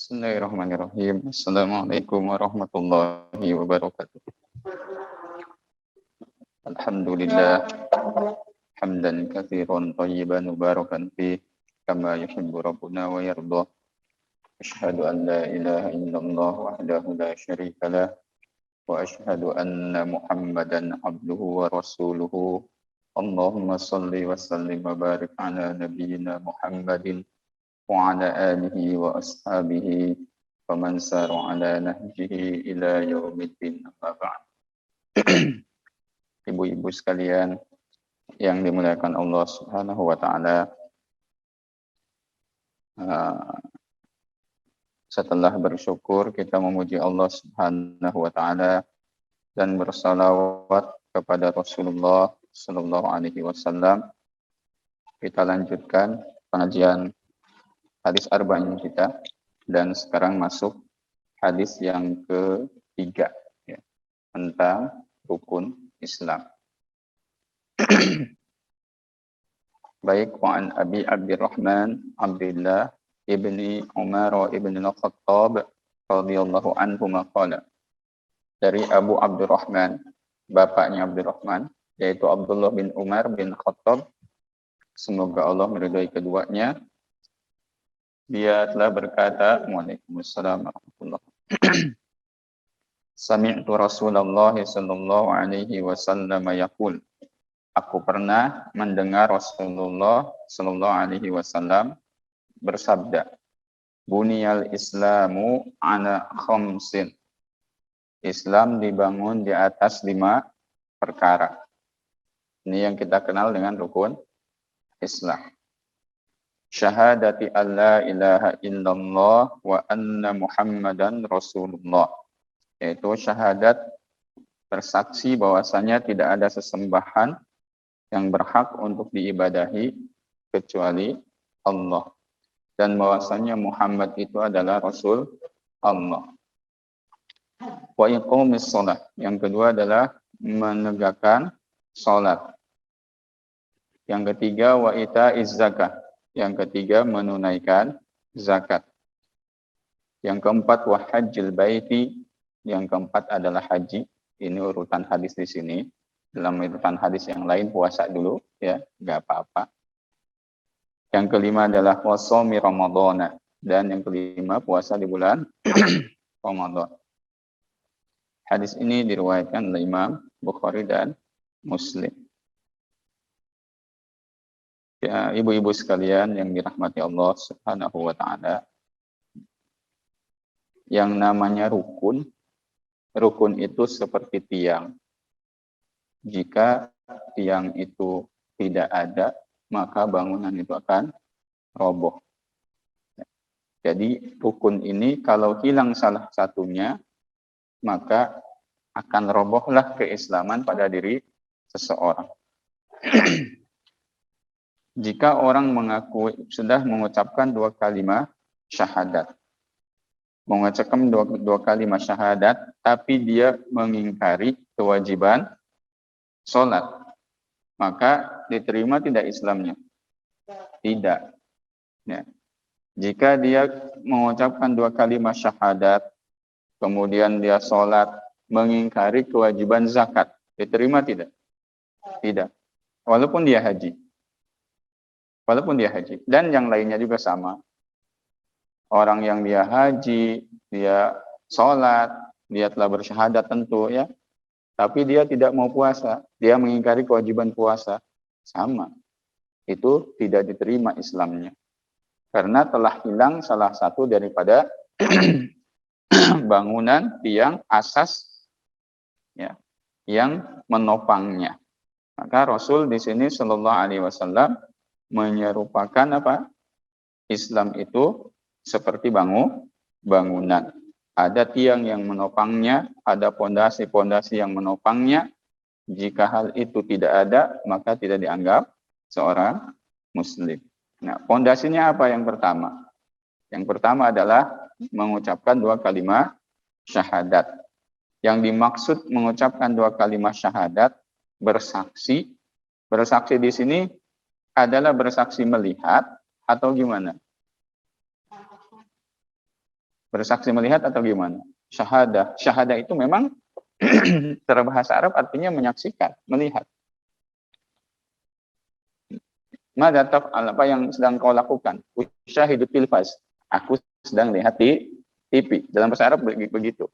Bismillahirrahmanirrahim. Assalamualaikum warahmatullahi wabarakatuh. Alhamdulillah hamdan katsiran thayyiban mubarakan fi kama yuhibbu rabbuna wa yarda. Asyhadu an la ilaha illallah wahdahu la syarika lah wa asyhadu anna Muhammadan abduhu wa rasuluhu. Allahumma salli wa sallim wa barik ala nabiyyina Muhammadin wa ala alihi wa ashabihi wa man sara ala nahjihi ila yaumiddin amma ba'd. Ibu-ibu sekalian yang dimuliakan Allah Subhanahu wa taala, setelah bersyukur kita memuji Allah Subhanahu wa taala dan bersalawat kepada Rasulullah sallallahu alaihi wasallam. Kita lanjutkan pengajian hadis arba'in kita dan sekarang masuk hadis yang ketiga ya, tentang rukun Islam. Baik, wa'an Abi Abdurrahman Abdullah ibni Umar ibni Al-Khattab radhiyallahu anhu maqala. Dari Abu Abdurrahman, bapaknya Abdurrahman, yaitu Abdullah bin Umar bin Khattab, semoga Allah meridhai keduanya. Dia telah berkata, Waalaikumsalam warahmatullahi wabarakatuh. Sami'tu Rasulullah sallallahu alaihi wasallam yaqul. Aku pernah mendengar Rasulullah sallallahu alaihi wasallam bersabda, Buniyal Islamu ala khamsin. Islam dibangun di atas 5 perkara. Ini yang kita kenal dengan rukun Islam. Syahadati alla ilaha illallah wa anna Muhammadan Rasulullah. Yaitu syahadat bersaksi bahwasanya tidak ada sesembahan yang berhak untuk diibadahi kecuali Allah. Dan bahwasanya Muhammad itu adalah Rasul Allah. Wa iqamis shalah. Yang kedua adalah menegakkan salat. Yang ketiga wa ita'iz zakah. Yang ketiga menunaikan zakat. Yang keempat wa hajjil baiti. Yang keempat adalah haji. Ini urutan hadis di sini. Dalam urutan hadis yang lain puasa dulu ya, enggak apa-apa. Yang kelima adalah wasami Ramadhana, dan yang kelima puasa di bulan Ramadan. Hadis ini diriwayatkan oleh Imam Bukhari dan Muslim. Ya, ibu-ibu sekalian yang dirahmati Allah Subhanahu wa taala, yang namanya rukun itu seperti tiang. Jika tiang itu tidak ada, maka bangunan itu akan roboh. Jadi rukun ini kalau hilang salah satunya, maka akan robohlah keislaman pada diri seseorang. Jika orang sudah mengucapkan 2 kalimat syahadat, mengucapkan dua kalimat syahadat, tapi dia mengingkari kewajiban sholat, maka diterima tidak Islamnya? Tidak. Ya. Jika dia mengucapkan 2 kalimat syahadat, kemudian dia sholat, mengingkari kewajiban zakat, diterima tidak? Tidak. Walaupun dia haji. Dan yang lainnya juga sama. Orang yang dia haji, dia sholat, dia telah bersyahadat tentu ya. Tapi dia tidak mau puasa. Dia mengingkari kewajiban puasa. Sama. Itu tidak diterima Islamnya. Karena telah hilang salah satu daripada bangunan tiang asas ya, yang menopangnya. Maka Rasul di sini sallallahu alaihi wasallam menyerupakan apa? Islam itu seperti bangunan. Ada tiang yang menopangnya, ada pondasi-pondasi yang menopangnya. Jika hal itu tidak ada, maka tidak dianggap seorang muslim. Nah, pondasinya apa yang pertama? Yang pertama adalah mengucapkan 2 kalimat syahadat. Yang dimaksud mengucapkan 2 kalimat syahadat, bersaksi. Bersaksi di sini adalah bersaksi melihat atau gimana? Bersaksi melihat atau gimana? Syahadah. Syahadah itu memang secara bahasa Arab artinya menyaksikan, melihat. Mada taf'al, apa yang sedang kau lakukan? Usyahidu tilfas. Aku sedang lihat di TV. Dalam bahasa Arab begitu.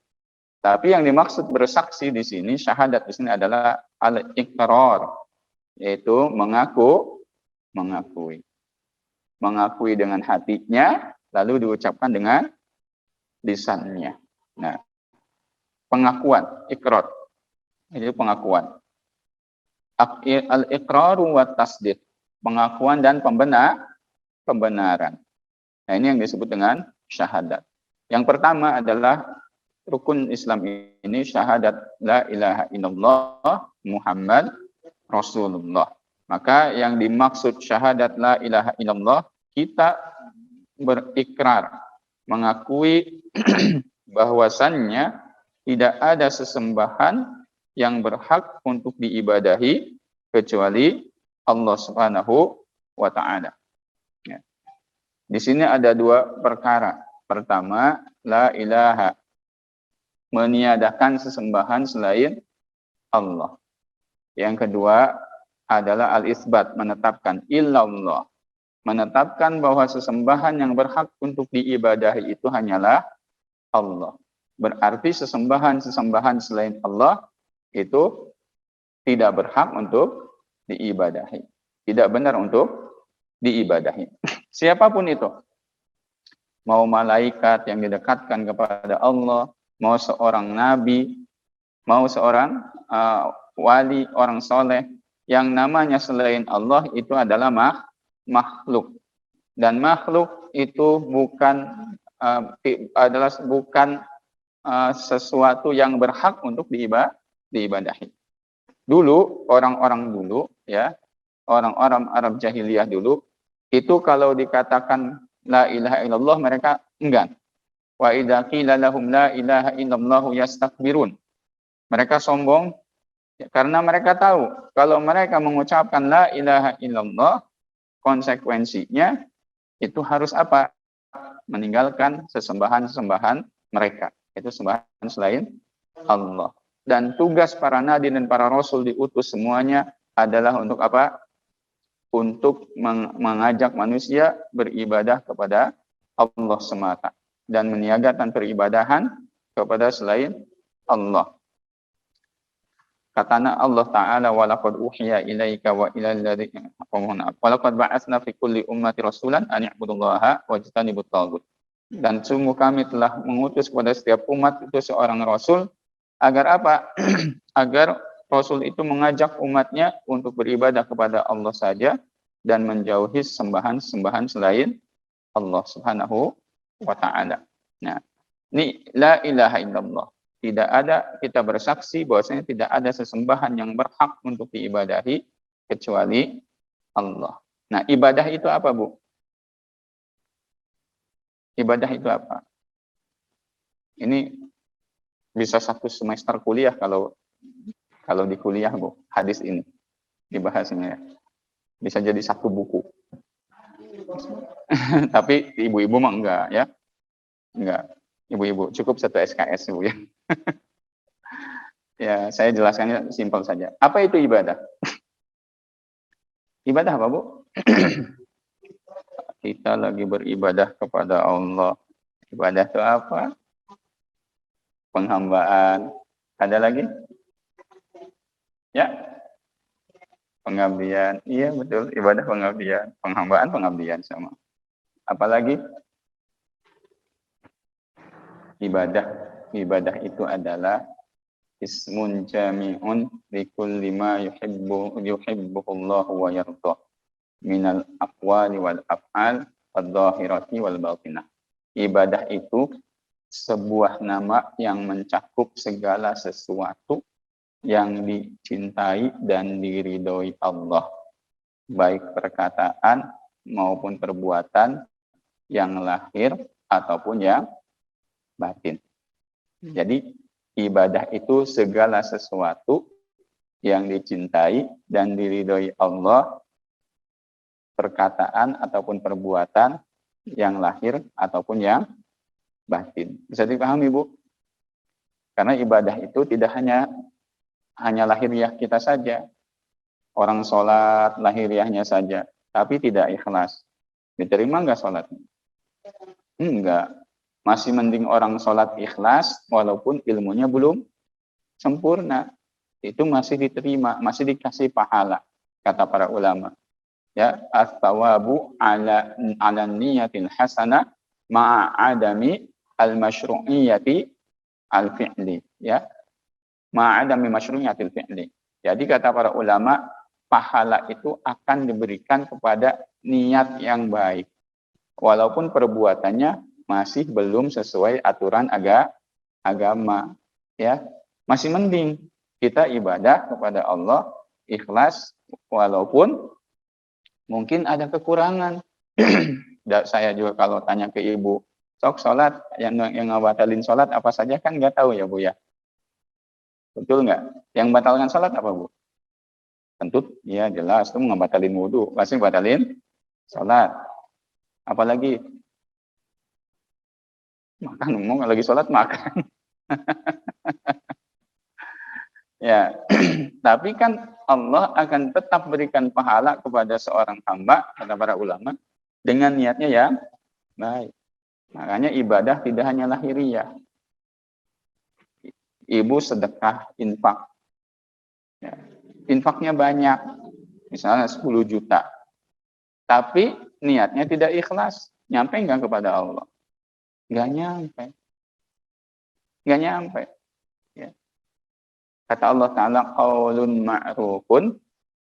Tapi yang dimaksud bersaksi di sini, syahadat di sini adalah al-iqrar, yaitu mengakui dengan hatinya, lalu diucapkan dengan lisannya. Nah, pengakuan, ikrar, itu pengakuan. Al-iqraru wa tasdiq, pengakuan dan pembenaran. Nah, ini yang disebut dengan syahadat. Yang pertama adalah rukun Islam ini syahadat la ilaha illallah Muhammad Rasulullah. Maka yang dimaksud syahadat la ilaha illallah, kita berikrar, mengakui bahwasannya tidak ada sesembahan yang berhak untuk diibadahi kecuali Allah Subhanahu wa Ta'ala. Ya. Di sini ada dua perkara. Pertama, la ilaha, meniadakan sesembahan selain Allah. Yang kedua adalah al-isbat, menetapkan illallah, menetapkan bahwa sesembahan yang berhak untuk diibadahi itu hanyalah Allah. Berarti sesembahan selain Allah itu tidak berhak untuk diibadahi. Tidak benar untuk diibadahi. Siapapun itu. Mau malaikat yang didekatkan kepada Allah, mau seorang nabi, mau seorang wali, orang soleh, yang namanya selain Allah itu adalah makhluk. Dan makhluk itu bukan sesuatu yang berhak untuk diibadahi. Dulu, orang-orang dulu, ya, orang-orang Arab jahiliyah dulu, itu kalau dikatakan la ilaha illallah, mereka enggan. Wa idza qila lahum la ilaha illallah yastakbirun. Mereka sombong karena mereka tahu kalau mereka mengucapkan la ilaha illallah, konsekuensinya itu harus apa? Meninggalkan sesembahan mereka. Itu sembahan selain Allah. Dan tugas para nabi dan para rasul diutus semuanya adalah untuk apa? Untuk mengajak manusia beribadah kepada Allah semata dan meniadakan peribadahan kepada selain Allah. Katana Allah Ta'ala walaqad uhiya ilaika wa ilal ladzina walaqad ba'atsna fi kulli ummati rasulan an i'budullaha wajtanibut taghut. Dan sungguh kami telah mengutus kepada setiap umat itu seorang rasul agar apa? Agar rasul itu mengajak umatnya untuk beribadah kepada Allah saja dan menjauhi sembahan selain Allah Subhanahu wa Ta'ala. Nah, ini la ilaha illallah. Tidak ada, kita bersaksi bahwasanya tidak ada sesembahan yang berhak untuk diibadahi kecuali Allah. Nah, ibadah itu apa, Bu? Ibadah itu apa? Ini bisa satu semester kuliah kalau di kuliah, Bu, hadis ini dibahasnya. Bisa jadi satu buku. Tapi ibu-ibu mah enggak, ya. Enggak. Ibu-ibu, cukup satu SKS, Bu, ya. Ya, saya jelaskannya simpel saja. Apa itu ibadah? Ibadah apa, Bu? Kita lagi beribadah kepada Allah. Ibadah itu apa? Penghambaan. Ada lagi? Ya? Pengabdian. Iya, betul. Ibadah pengabdian. Penghambaan, pengabdian sama. Apalagi? Ibadah itu adalah ismun jami'un likulli ma yuhibbuhullahu wa yardah minal aqwali wal af'al wadh-dhahirati wal batinah. Ibadah itu sebuah nama yang mencakup segala sesuatu yang dicintai dan diridhoi Allah, baik perkataan maupun perbuatan yang lahir ataupun yang batin. Jadi ibadah itu segala sesuatu yang dicintai dan diridhoi Allah, perkataan ataupun perbuatan yang lahir ataupun yang batin. Bisa dipahami, Bu? Karena ibadah itu tidak hanya lahiriah kita saja. Orang sholat lahiriahnya saja, tapi tidak ikhlas. Diterima nggak sholatnya? Enggak. Masih mending orang sholat ikhlas, walaupun ilmunya belum sempurna. Itu masih diterima, masih dikasih pahala, kata para ulama. Ya, at-tawabu ala niyatil hasanah ma'a adami al-masyru'iyati al-fi'li. Ya, ma'a adami masyru'iyatil fi'li. Jadi kata para ulama, pahala itu akan diberikan kepada niat yang baik. Walaupun perbuatannya masih belum sesuai aturan agama. Ya, masih mending kita ibadah kepada Allah ikhlas walaupun mungkin ada kekurangan. Saya juga kalau tanya ke ibu, sok sholat, yang ngebatalin sholat apa saja kan nggak tahu ya Bu ya. Betul nggak? Yang batalkan sholat apa Bu? Tentu ya jelas, itu ngebatalin wudhu, pasti batalin sholat. Apalagi makan, mau lagi sholat makan. Ya, tapi kan Allah akan tetap berikan pahala kepada seorang hamba, kata para ulama, dengan niatnya yang baik. Makanya ibadah tidak hanya lahiriah. Ibu sedekah infak. Ya, infaknya banyak, misalnya 10 juta. Tapi niatnya tidak ikhlas. Nyampe nggak kepada Allah? Nggak nyampe. Nggak nyampe. Ya. Kata Allah Ta'ala, qaulun ma'rufun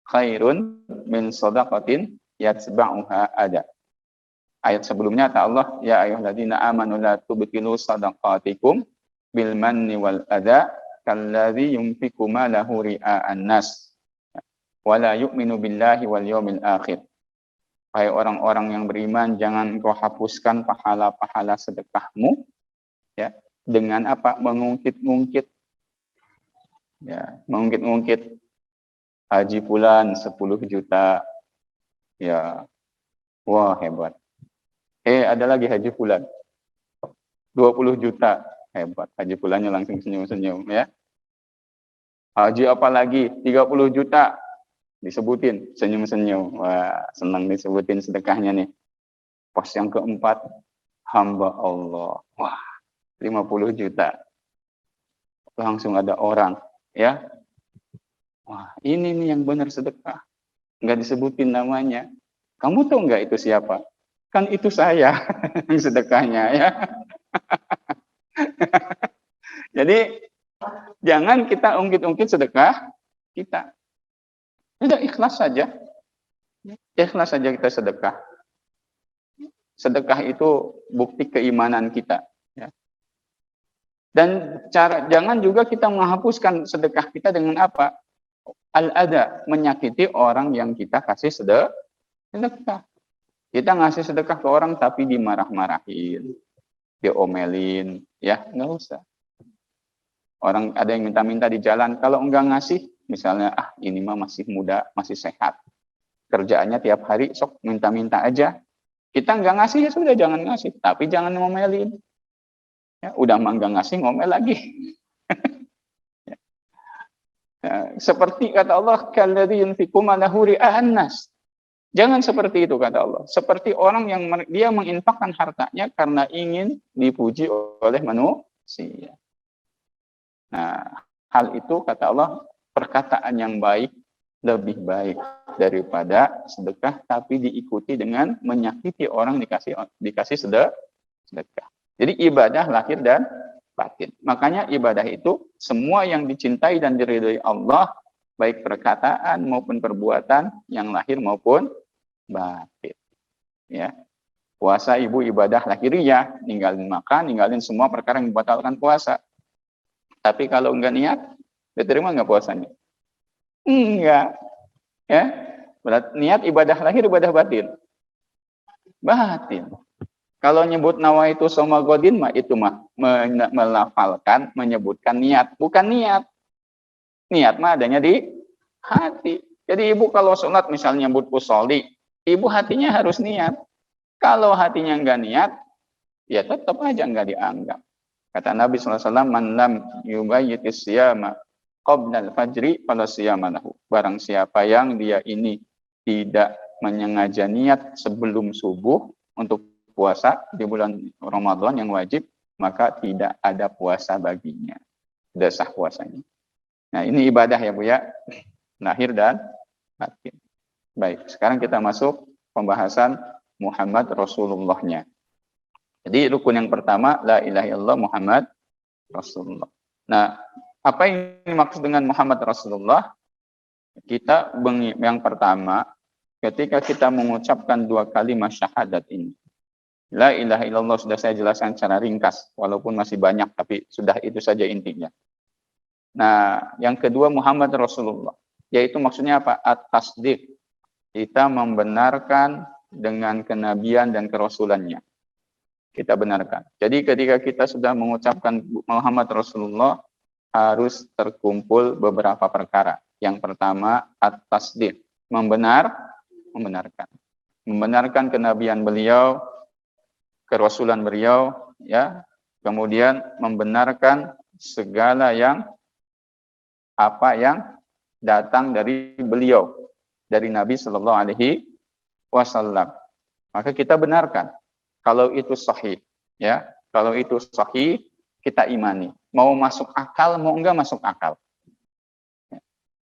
khairun min shadaqatin yatba'uha ada. Ayat sebelumnya kata Allah, ya ayyuhalladzina amanu la tubtilu shadaqatikum bil manni wal adha kalladzi yunfiqu malahu ria'an nas wa la yu'minu billahi wal yawmil akhir. Hai orang-orang yang beriman, jangan kau hapuskan pahala-pahala sedekahmu ya dengan apa? Mengungkit-ungkit. Ya, mengungkit-ungkit haji bulan 10 juta. Ya. Wah, hebat. Ada lagi haji bulan 20 juta. Hebat. Haji bulannya langsung senyum-senyum ya. Haji apa lagi? 30 juta. Disebutin, senyum-senyum. Wah, senang disebutin sedekahnya nih. Pos yang keempat, hamba Allah. Wah, 50 juta. Langsung ada orang ya. Wah, ini nih yang benar sedekah. Nggak disebutin namanya. Kamu tahu nggak itu siapa? Kan itu saya yang sedekahnya ya. Jadi jangan kita ungkit-ungkit sedekah kita. Sudah ikhlas saja. Ikhlas saja kita sedekah. Sedekah itu bukti keimanan kita. Ya. Dan jangan juga kita menghapuskan sedekah kita dengan apa? Al-ada, menyakiti orang yang kita kasih sedekah. Kita ngasih sedekah ke orang tapi dimarah-marahin, diomelin, ya nggak usah. Orang ada yang minta-minta di jalan, kalau enggak ngasih, misalnya ini mah masih muda, masih sehat, kerjaannya tiap hari sok minta-minta aja. Kita enggak ngasih ya sudah jangan ngasih, tapi jangan ngomelin. Ya, udah mah enggak ngasih ngomel lagi. Ya, seperti kata Allah, kalladzi yunfiqu malahu ria'an nas. Jangan seperti itu kata Allah. Seperti orang yang dia menginfakkan hartanya karena ingin dipuji oleh manusia. Nah, hal itu kata Allah, perkataan yang baik lebih baik daripada sedekah tapi diikuti dengan menyakiti orang dikasih sedekah. Jadi ibadah lahir dan batin. Makanya ibadah itu semua yang dicintai dan diridhoi Allah, baik perkataan maupun perbuatan yang lahir maupun batin. Ya. Puasa ibu ibadah lahiriah, ninggalin makan, ninggalin semua perkara yang membatalkan puasa. Tapi kalau enggak niat, diterima enggak puasanya? Enggak. Ya. Berarti niat ibadah lahir, ibadah batin. Batin. Kalau nyebut nawaitu soma godin mah itu mah melafalkan, menyebutkan niat, bukan niat. Niat mah adanya di hati. Jadi ibu kalau sholat misalnya nyebut usolli, ibu hatinya harus niat. Kalau hatinya enggak niat, ya tetap aja nggak dianggap. Kata Nabi SAW, man lam yubayyitis siyama qabla al-fajri fala siyama lahu. Barang siapa yang dia ini tidak menyengaja niat sebelum subuh untuk puasa di bulan Ramadan yang wajib, maka tidak ada puasa baginya. Sudah sah puasanya. Nah, ini ibadah ya Bu ya. Lahir dan batin. Baik, sekarang kita masuk pembahasan Muhammad Rasulullah-nya. Jadi rukun yang pertama, la ilaha illallah Muhammad Rasulullah. Nah, apa yang dimaksud dengan Muhammad Rasulullah? Kita yang pertama, ketika kita mengucapkan dua kalimat syahadat ini. La ilaha illallah sudah saya jelaskan secara ringkas, walaupun masih banyak, tapi sudah itu saja intinya. Nah, yang kedua Muhammad Rasulullah, yaitu maksudnya apa? At-tasdiq. Kita membenarkan dengan kenabian dan kerasulannya. Kita benarkan. Jadi ketika kita sudah mengucapkan Muhammad Rasulullah, harus terkumpul beberapa perkara. Yang pertama, at-tasdiq, membenarkan. Membenarkan kenabian beliau, kerasulan beliau, ya. Kemudian membenarkan segala yang datang dari beliau, dari Nabi Shallallahu Alaihi Wasallam. Maka kita benarkan. Kalau itu sahih, ya, kalau itu sahih, kita imani. Mau masuk akal, mau enggak masuk akal.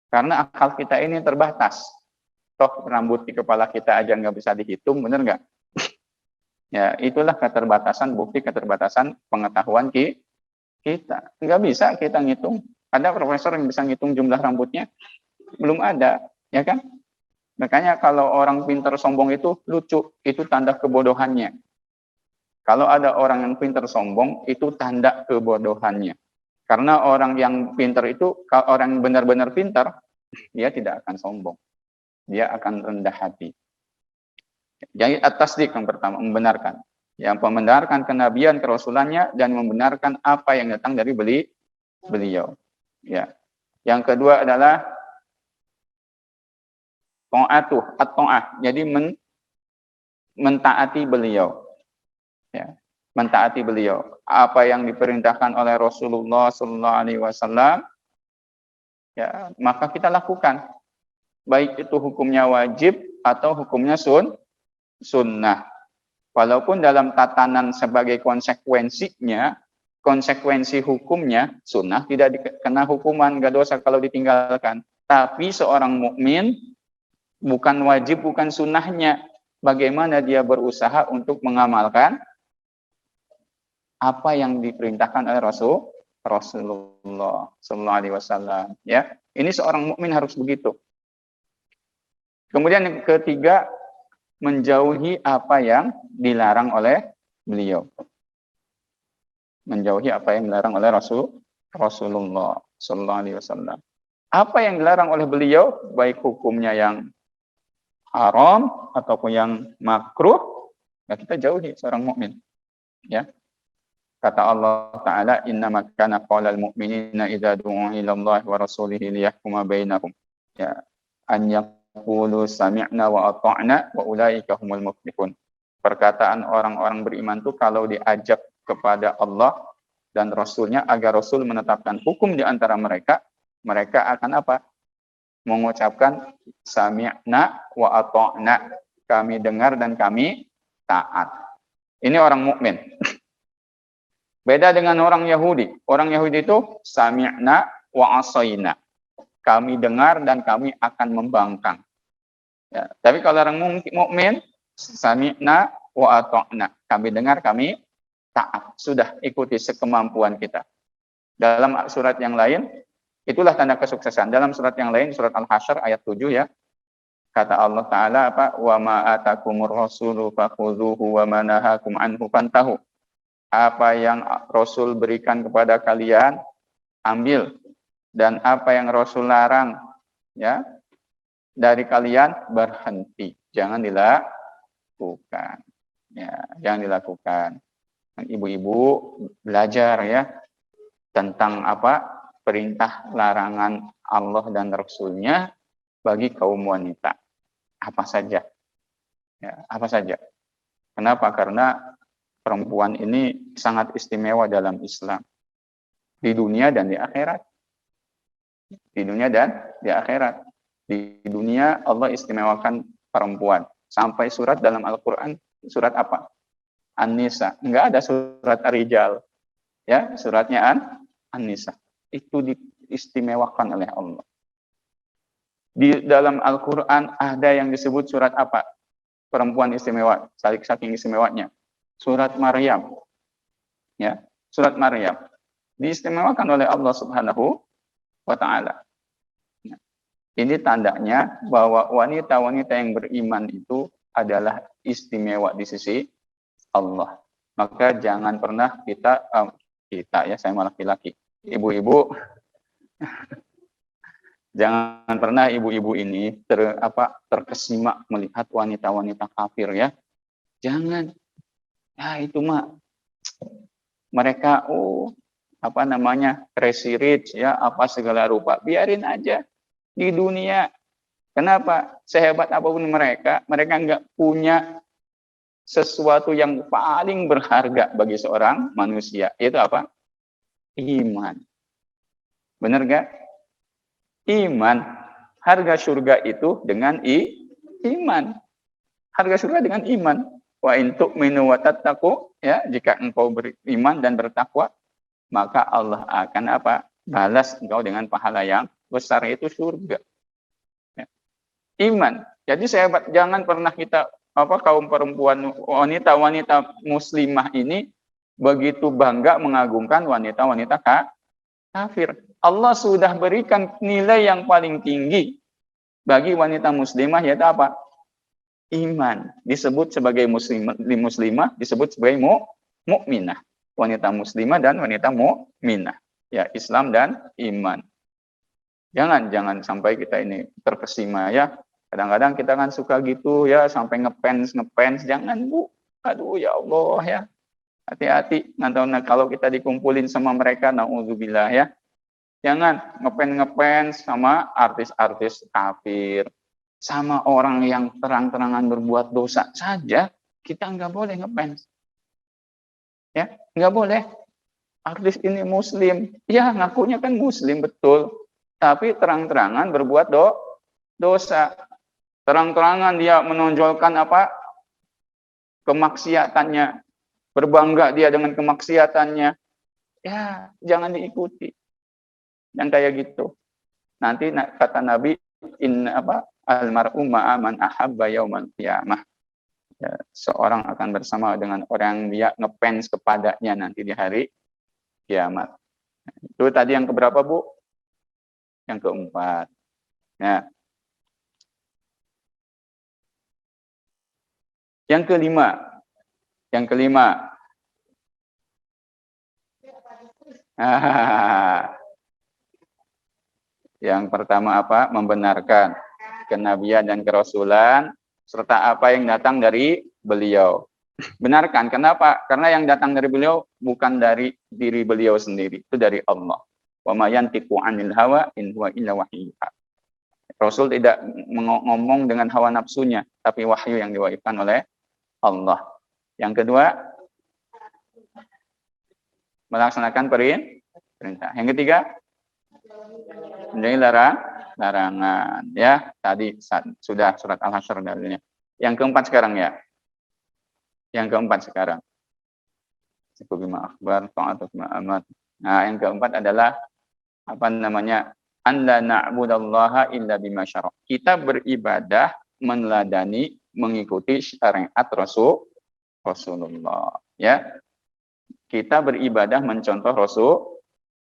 Karena akal kita ini terbatas. Toh rambut di kepala kita aja nggak bisa dihitung, benar nggak? Ya, itulah keterbatasan, bukti keterbatasan pengetahuan kita. Nggak bisa kita ngitung. Ada profesor yang bisa ngitung jumlah rambutnya? Belum ada, ya kan? Makanya kalau orang pintar sombong itu lucu, itu tanda kebodohannya. Kalau ada orang yang pintar sombong, itu tanda kebodohannya. Karena orang yang pintar itu, kalau orang yang benar-benar pintar, dia tidak akan sombong. Dia akan rendah hati. Jadi at-tasdiq yang pertama, membenarkan. Yang membenarkan kenabian, kerasulannya, dan membenarkan apa yang datang dari beliau. Ya. Yang kedua adalah ta'atuh, at-ta'ah. Jadi mentaati beliau. Ya, mentaati beliau. Apa yang diperintahkan oleh Rasulullah Sallallahu Alaihi Wasallam, ya, maka kita lakukan. Baik itu hukumnya wajib atau hukumnya sunnah. Walaupun dalam tatanan sebagai konsekuensinya, konsekuensi hukumnya sunnah tidak dikena hukuman, nggak dosa kalau ditinggalkan. Tapi seorang mukmin bukan wajib, bukan sunnahnya. Bagaimana dia berusaha untuk mengamalkan apa yang diperintahkan oleh Rasulullah Sallallahu Alaihi Wasallam. Ya, ini seorang mukmin harus begitu. Kemudian yang ketiga, menjauhi apa yang dilarang oleh beliau. Menjauhi apa yang dilarang oleh Rasulullah Sallallahu Alaihi Wasallam. Apa yang dilarang oleh beliau, baik hukumnya yang haram ataupun yang makruh, ya kita jauhi seorang mukmin. Ya. Kata Allah Ta'ala, innama kana qaulal mu'minina idza du'u ila Allah wa rasulihi liyahkuma bainahum. Ya, an yaqulu sami'na wa ata'na wa ulaika humul muflihun. Perkataan orang-orang beriman itu kalau diajak kepada Allah dan Rasulnya agar Rasul menetapkan hukum di antara mereka, mereka akan apa? Mengucapkan sami'na wa ata'na. Kami dengar dan kami taat. Ini orang mukmin. Beda dengan orang Yahudi. Orang Yahudi itu sami'na wa asaina. Kami dengar dan kami akan membangkang. Ya, tapi kalau orang mukmin sami'na wa ata'na. Kami dengar, kami taat. Sudah ikuti sekemampuan kita. Dalam surat yang lain, itulah tanda kesuksesan. Dalam surat yang lain, surat Al-Hasyr ayat 7 ya. Kata Allah Ta'ala apa? Wa ma atakumur rasulu fakhudhuhu wa ma nahakum anhu fantahu. Apa yang Rasul berikan kepada kalian, ambil. Dan apa yang Rasul larang, ya, dari kalian, berhenti. Jangan dilakukan. Ya, jangan dilakukan. Ibu-ibu belajar ya tentang apa perintah larangan Allah dan Rasulnya bagi kaum wanita. Apa saja. Ya, apa saja. Kenapa? Karena perempuan ini sangat istimewa dalam Islam. Di dunia dan di akhirat. Di dunia dan di akhirat. Di dunia Allah istimewakan perempuan. Sampai surat dalam Al-Quran, surat apa? An-Nisa. Enggak ada surat Ar-Rijal. Ya, suratnya An-Nisa. Itu diistimewakan oleh Allah. Di dalam Al-Quran ada yang disebut surat apa? Perempuan istimewa, saking istimewanya. Surat Maryam. Ya, surat Maryam. Diistimewakan oleh Allah Subhanahu wa Ta'ala. Ini tandanya bahwa wanita-wanita yang beriman itu adalah istimewa di sisi Allah. Maka jangan pernah kita ya, saya malah laki-laki, ibu-ibu, jangan pernah ibu-ibu ini terkesima melihat wanita-wanita kafir ya. Jangan. Ya itu mah mereka crazy rich ya, apa segala rupa. Biarin aja di dunia. Kenapa? Sehebat apapun mereka nggak punya sesuatu yang paling berharga bagi seorang manusia. Itu apa? Iman. Benar nggak? Iman. Harga surga itu dengan iman. Harga surga dengan iman. Wa in tu'minu wa tattaqu, ya, jika engkau beriman dan bertakwa, maka Allah akan balas engkau dengan pahala yang besar, itu surga. Ya. Iman. Jadi jangan pernah kita kaum perempuan, wanita-wanita muslimah ini begitu bangga mengagungkan wanita-wanita kafir. Allah sudah berikan nilai yang paling tinggi bagi wanita muslimah, yaitu apa? Iman. Disebut sebagai muslimah, disebut sebagai mukminah. Wanita muslimah dan wanita mukminah. Ya, Islam dan iman. Jangan sampai kita ini terkesima ya. Kadang-kadang kita kan suka gitu ya, sampai ngepens. Jangan, Bu. Aduh ya Allah ya. Hati-hati. Nanti kalau kita dikumpulin sama mereka, naudzubillah ya. Jangan ngepens sama artis-artis kafir. Sama orang yang terang-terangan berbuat dosa saja, kita nggak boleh ngefans. Ya, nggak boleh. Artis ini muslim. Ya, ngakunya kan muslim, betul. Tapi terang-terangan berbuat dosa. Terang-terangan dia menonjolkan kemaksiatannya. Berbangga dia dengan kemaksiatannya. Ya, jangan diikuti. Yang kayak gitu. Nanti kata Nabi, almar'u ma'a man ahabba yaumal qiyamah. Ya, seorang akan bersama dengan orang yang dia ngefans kepadanya nanti di hari kiamat. Itu tadi yang keberapa, Bu? Yang keempat. Ya. Yang kelima. Yang pertama membenarkan kenabian dan kerasulan serta apa yang datang dari beliau. Benarkan. Kenapa? Karena yang datang dari beliau bukan dari diri beliau sendiri, itu dari Allah. Wa ma yantiqu 'anil hawa in huwa illa wahyu. Rasul tidak ngomong dengan hawa nafsunya, tapi wahyu yang diwahyukan oleh Allah. Yang kedua, melaksanakan perintah. Yang ketiga, menjauhi larangan. Ya, tadi sudah surat Al-Hasyr dalilnya. Yang keempat sekarang ya. Bima akhbar, ta'atuf ma'amat. Nah, yang keempat adalah an la na'budallaha illa bima syara'. Kita beribadah meneladani, mengikuti syariat Rasulullah. Ya. Kita beribadah mencontoh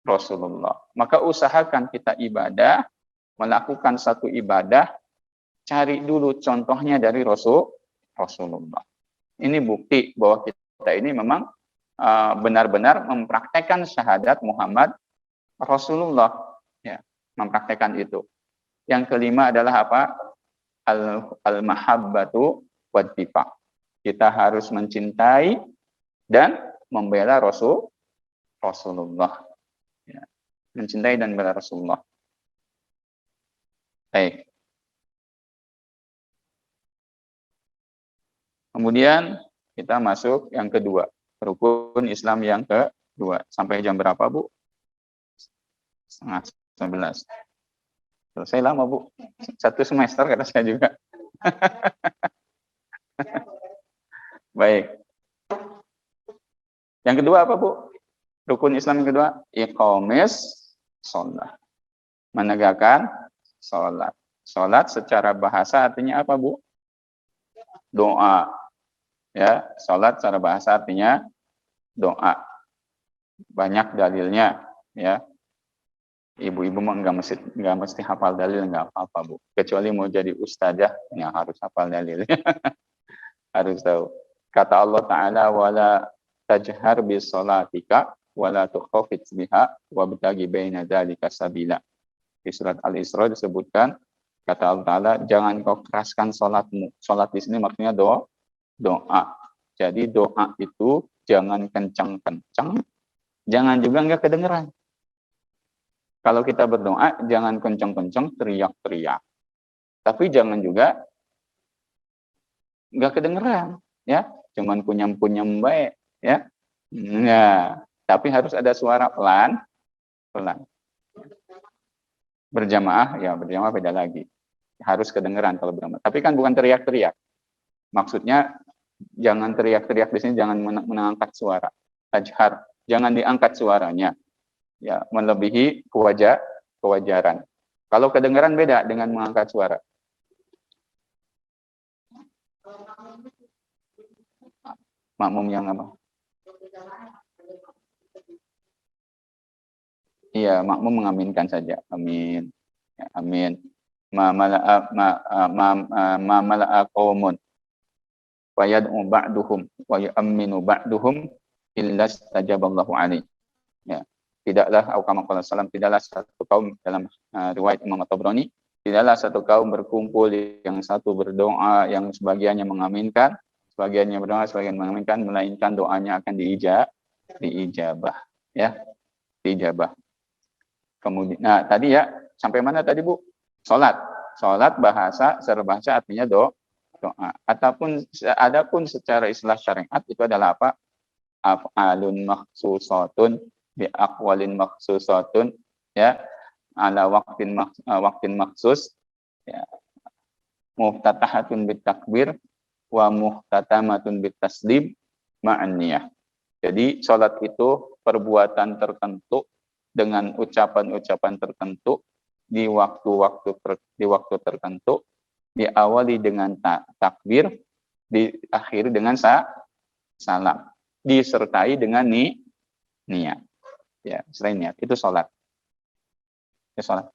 Rasulullah. Maka usahakan kita ibadah, melakukan satu ibadah, cari dulu contohnya dari Rasulullah. Ini bukti bahwa kita ini memang benar-benar mempraktekkan syahadat Muhammad Rasulullah. Ya, mempraktekkan itu. Yang kelima adalah Al-mahabbatu wad-difa. Kita harus mencintai dan membela Rasulullah. Ya. Mencintai dan membela Rasulullah. Baik. Kemudian kita masuk yang kedua. rukun Islam yang kedua. Sampai jam berapa, Bu? 10:30. Selesai lama, Bu. 1 semester kata saya juga. Baik. Yang kedua apa, Bu? Rukun Islam yang kedua, iqamis shalah. Menegakkan salat. Salat secara bahasa artinya apa, Bu? Doa. Ya, salat secara bahasa artinya doa. Banyak dalilnya, ya. Ibu-ibu mah nggak mesti hafal dalil, nggak apa-apa, Bu. Kecuali mau jadi ustazah yang harus hafal dalil. Harus tahu. Kata Allah Ta'ala, wala tajhar bis salatika wala tukhafit biha wabtaghi baina dzalika sabila. Di surat Al-Isra disebutkan, kata Allah Ta'ala, jangan kau keraskan salatmu. Salat di sini maksudnya doa. Jadi doa itu jangan kencang-kencang, jangan juga nggak kedengeran. Kalau kita berdoa, jangan kencang-kencang, teriak-teriak. Tapi jangan juga nggak kedengeran, ya. Cuman kunyam-kunyam baik, ya. Nah, tapi harus ada suara pelan. Berjamaah, ya berjamaah beda lagi. Harus kedengeran kalau berjamaah. Tapi kan bukan teriak-teriak. Maksudnya jangan teriak-teriak di sini, jangan mengangkat suara. Tajhar, jangan diangkat suaranya. Ya, melebihi kewajaran. Kalau kedengaran beda dengan mengangkat suara. Makmum yang apa? Iya, makmum mengaminkan saja. Amin. Ya, amin. Ma mala'a qaumun wa yad'u ba'duhum wa yu'minu ba'duhum illa stajaballahu alaihi. Ya. Tidaklah tidaklah satu kaum dalam riwayat Imam At-Tabrani, tidaklah satu kaum berkumpul yang satu berdoa, yang sebagiannya mengaminkan, sebagiannya berdoa, sebagian mengaminkan, melainkan doanya akan diijabah, ya, diijabah. Kemudian, nah tadi ya sampai mana tadi, Bu? Salat secara bahasa artinya doa. Adapun secara istilah syariat itu adalah apa? Af'alun makhsusatun bi aqwalin makhsusatun, ya, ala waqtin maksus, ya, muftatahatun bit takbir wa muhtatamatun bit taslim ma'an niyah. Jadi salat itu perbuatan tertentu dengan ucapan-ucapan tertentu di waktu tertentu, diawali dengan takbir, diakhiri dengan salam, disertai dengan niat. Ya, selain niat itu salat. Ya, salat.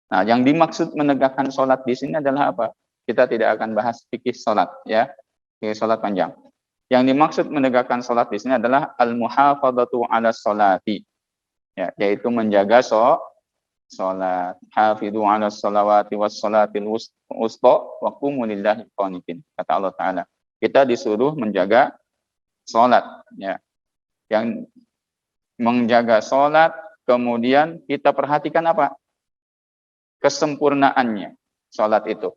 Nah, yang dimaksud menegakkan salat di sini adalah apa? Kita tidak akan bahas fikih salat, ya. Fikih salat panjang. Yang dimaksud menegakkan salat di sini adalah al-muhafadzatu 'ala sholati. Ya, yaitu menjaga salat. Hafidhu 'ala sholawati was sholatil wusta wa qumu lillahi qanitin. Kata Allah Ta'ala. Kita disuruh menjaga salat, ya. Yang menjaga salat, kemudian kita perhatikan apa? Kesempurnaannya salat itu.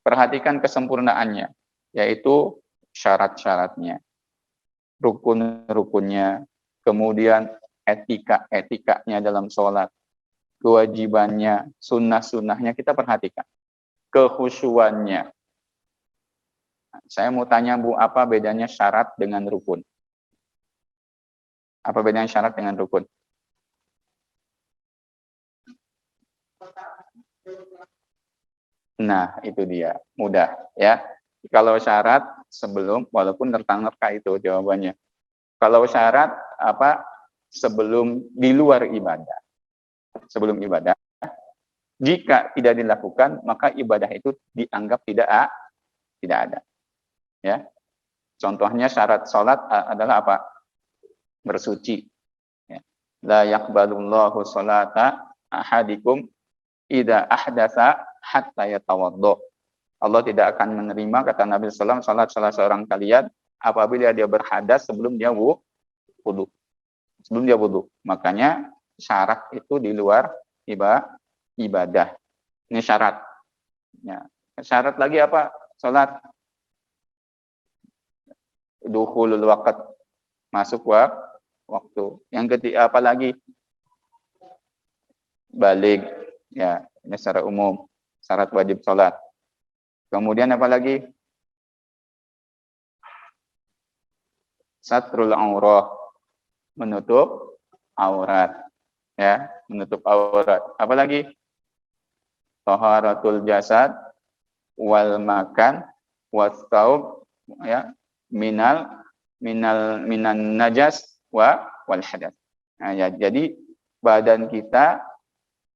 Perhatikan kesempurnaannya, yaitu syarat-syaratnya, rukun-rukunnya, kemudian etika-etikanya dalam salat, kewajibannya, sunnah-sunnahnya kita perhatikan. Kekhusyuannya. Saya mau tanya, Bu, apa bedanya syarat dengan rukun? Apa bedanya syarat dengan rukun? Nah, itu dia. Mudah, ya. Kalau syarat sebelum, walaupun nerka-nerka itu jawabannya. Kalau syarat apa? Sebelum, di luar ibadah. Sebelum ibadah. Jika tidak dilakukan, maka ibadah itu dianggap tidak ada. Ya. Contohnya syarat salat adalah apa? Bersuci. Ya. La yaqbalullahu sholata ahadikum idza ahdatsa hatta yatawaddo. Allah tidak akan menerima, kata Nabi SAW, salat salah seorang kalian apabila dia berhadas sebelum dia wudu. Sebelum dia wudu. Makanya syarat itu di luar ibadah. Ini syarat. Ya. Syarat lagi apa? Salat dukhulul waqt, masuk waktu. Yang ketiga apalagi? Balik, ya, ini secara umum syarat wajib sholat. Kemudian apalagi? Satrul aurah, menutup aurat, ya, menutup aurat. Apalagi? Taharatul jasad wal makan wastaub, ya, minan najas wal hadas. Nah, ya, jadi badan kita,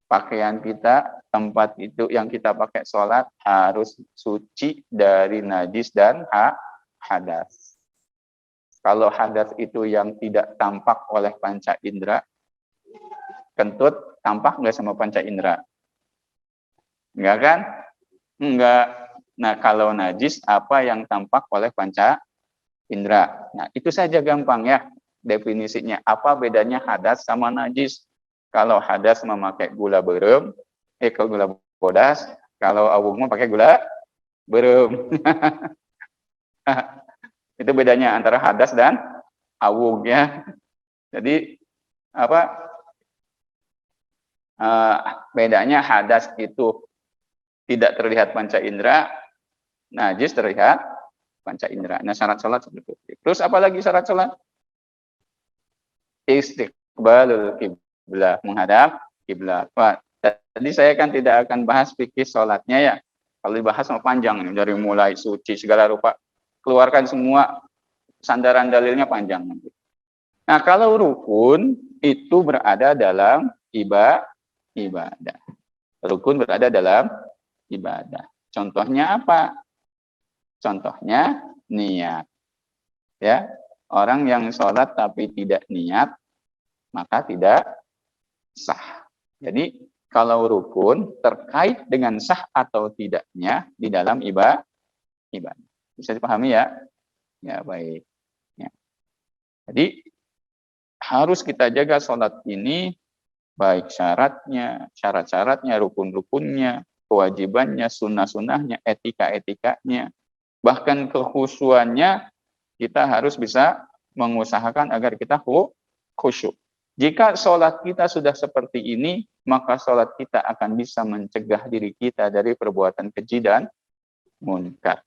pakaian kita, tempat itu yang kita pakai sholat harus suci dari najis dan hadas. Kalau hadas itu yang tidak tampak oleh panca indera, kentut tampak nggak sama panca indera? Enggak kan? Enggak. Nah, kalau najis apa yang tampak oleh panca indera? Nah, itu saja gampang ya definisinya. Apa bedanya hadas sama najis? Kalau hadas memakai gula berem, gula bodas. Kalau awung mah pakai gula berem. Itu bedanya antara hadas dan awung ya. Jadi apa? Bedanya hadas itu tidak terlihat panca indera, najis terlihat panca indera. Nah, syarat sholat seperti itu. Terus apalagi syarat sholat? Istiqbalul kiblat, menghadap kiblat. Wah, tadi saya kan tidak akan bahas fikih sholatnya ya. Kalau dibahas mau panjang nih, dari mulai suci segala rupa, keluarkan semua sandaran dalilnya panjang nanti. Nah, kalau rukun itu berada dalam ibadah. Rukun berada dalam ibadah. Contohnya apa? Contohnya niat. Ya, orang yang sholat tapi tidak niat, maka tidak sah. Jadi, kalau rukun terkait dengan sah atau tidaknya di dalam ibadah. Bisa dipahami ya? Ya, baik. Ya. Jadi, harus kita jaga sholat ini, baik syarat-syaratnya, rukun-rukunnya, kewajibannya, sunnah-sunnahnya, etika-etikanya, bahkan kekhusyuannya, kita harus bisa mengusahakan agar kita khusyuk. Jika sholat kita sudah seperti ini, maka sholat kita akan bisa mencegah diri kita dari perbuatan keji dan munkar.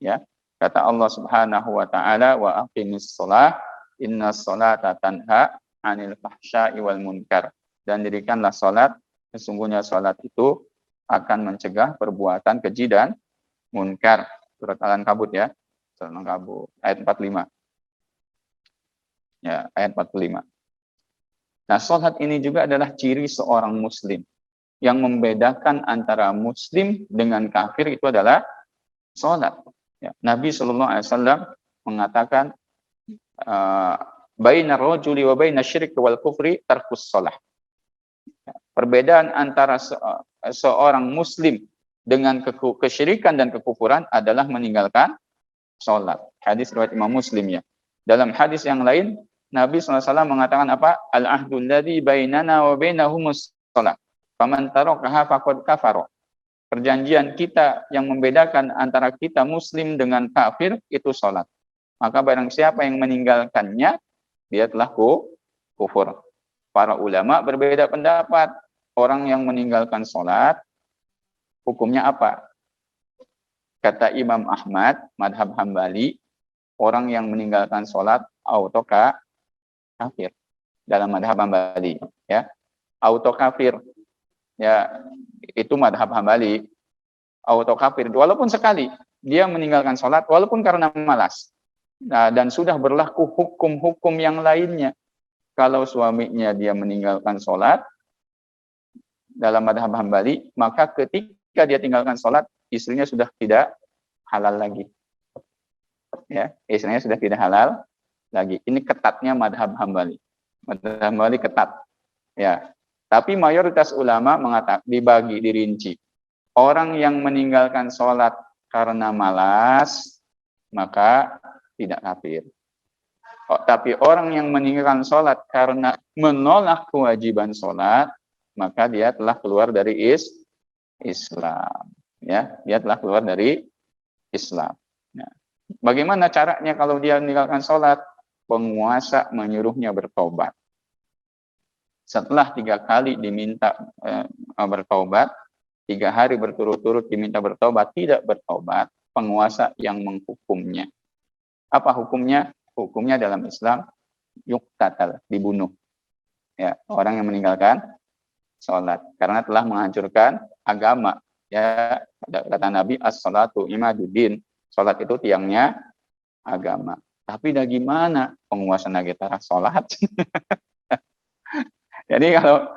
Ya, kata Allah Subhanahu wa taala, wa aqimis shalah innas sholata tanha 'anil fahsya'i wal munkar. Dan dirikanlah sholat, sesungguhnya sholat itu akan mencegah perbuatan keji dan munkar. Surat Al-Ankabut ya. Surat Al-Ankabut ayat 45. Ya, ayat 45. Nah, sholat ini juga adalah ciri seorang muslim. Yang membedakan antara muslim dengan kafir itu adalah sholat. Ya, Nabi SAW mengatakan, bainar rajuli wa bainas syirki wal kufri tarkus sholah. Perbedaan antara seorang muslim dengan kesyirikan dan kekufuran adalah meninggalkan sholat. Hadis riwayat Imam Muslim ya. Dalam hadis yang lain, Nabi SAW mengatakan apa? Al-ahdul ladzi bainana wa bainahumus sholat. Faman tarakaha faqad kafara. Perjanjian kita yang membedakan antara kita muslim dengan kafir itu sholat. Maka barang siapa yang meninggalkannya, dia telah kufur. Para ulama berbeda pendapat. Orang yang meninggalkan sholat, hukumnya apa? Kata Imam Ahmad, madhab Hambali, orang yang meninggalkan sholat auto kafir. Dalam madhab Hambali. Ya. Auto kafir. Ya, itu madhab Hambali. Auto kafir. Walaupun sekali dia meninggalkan sholat, walaupun karena malas. Nah, dan sudah berlaku hukum-hukum yang lainnya. Kalau suaminya dia meninggalkan sholat, dalam madhab Hambali, maka ketika dia tinggalkan sholat, istrinya sudah tidak halal lagi. Ya, istrinya sudah tidak halal lagi. Ini ketatnya madhab Hambali. Madhab Hambali ketat. Ya, tapi mayoritas ulama mengatakan dibagi, dirinci. Orang yang meninggalkan sholat karena malas, maka tidak kafir. Tapi orang yang meninggalkan sholat karena menolak kewajiban sholat, maka dia telah keluar dari Islam. Ya, dia telah keluar dari Islam. Nah, bagaimana caranya kalau dia meninggalkan sholat? penguasa menyuruhnya bertobat. Setelah 3 kali diminta bertobat, 3 hari berturut-turut diminta bertobat, tidak bertobat, penguasa yang menghukumnya. Apa hukumnya? Hukumnya dalam Islam yuqtatal, dibunuh. Ya, orang yang meninggalkan sholat karena telah menghancurkan agama. Ya, kata Nabi, as-sholatu imaduddin. Sholat itu tiangnya agama. Tapi dah gimana penguasa nagitara sholat? Jadi kalau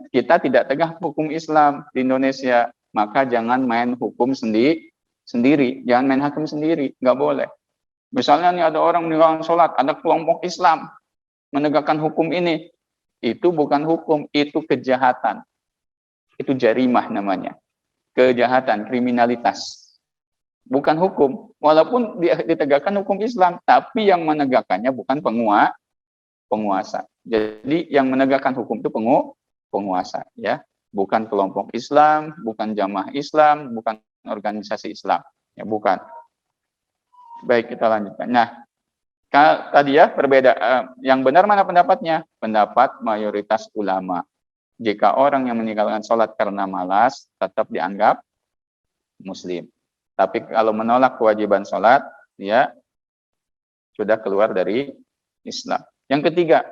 kita tidak tegak hukum Islam di Indonesia, maka jangan main hukum sendiri, jangan main hakim sendiri, nggak boleh. Misalnya nih ada orang meninggalkan sholat, ada kelompok Islam menegakkan hukum ini, itu bukan hukum, itu kejahatan, itu jarimah namanya, kejahatan, kriminalitas, bukan hukum. Walaupun ditegakkan hukum Islam, tapi yang menegakkannya bukan penguasa. Jadi yang menegakkan hukum itu penguasa, ya, bukan kelompok Islam, bukan jamaah Islam, bukan organisasi Islam, ya, bukan. Baik, kita lanjutkan. Nah, tadi ya yang benar mana pendapatnya? Pendapat mayoritas ulama. Jika orang yang meninggalkan sholat karena malas, tetap dianggap muslim. Tapi kalau menolak kewajiban sholat, dia sudah keluar dari Islam. Yang ketiga,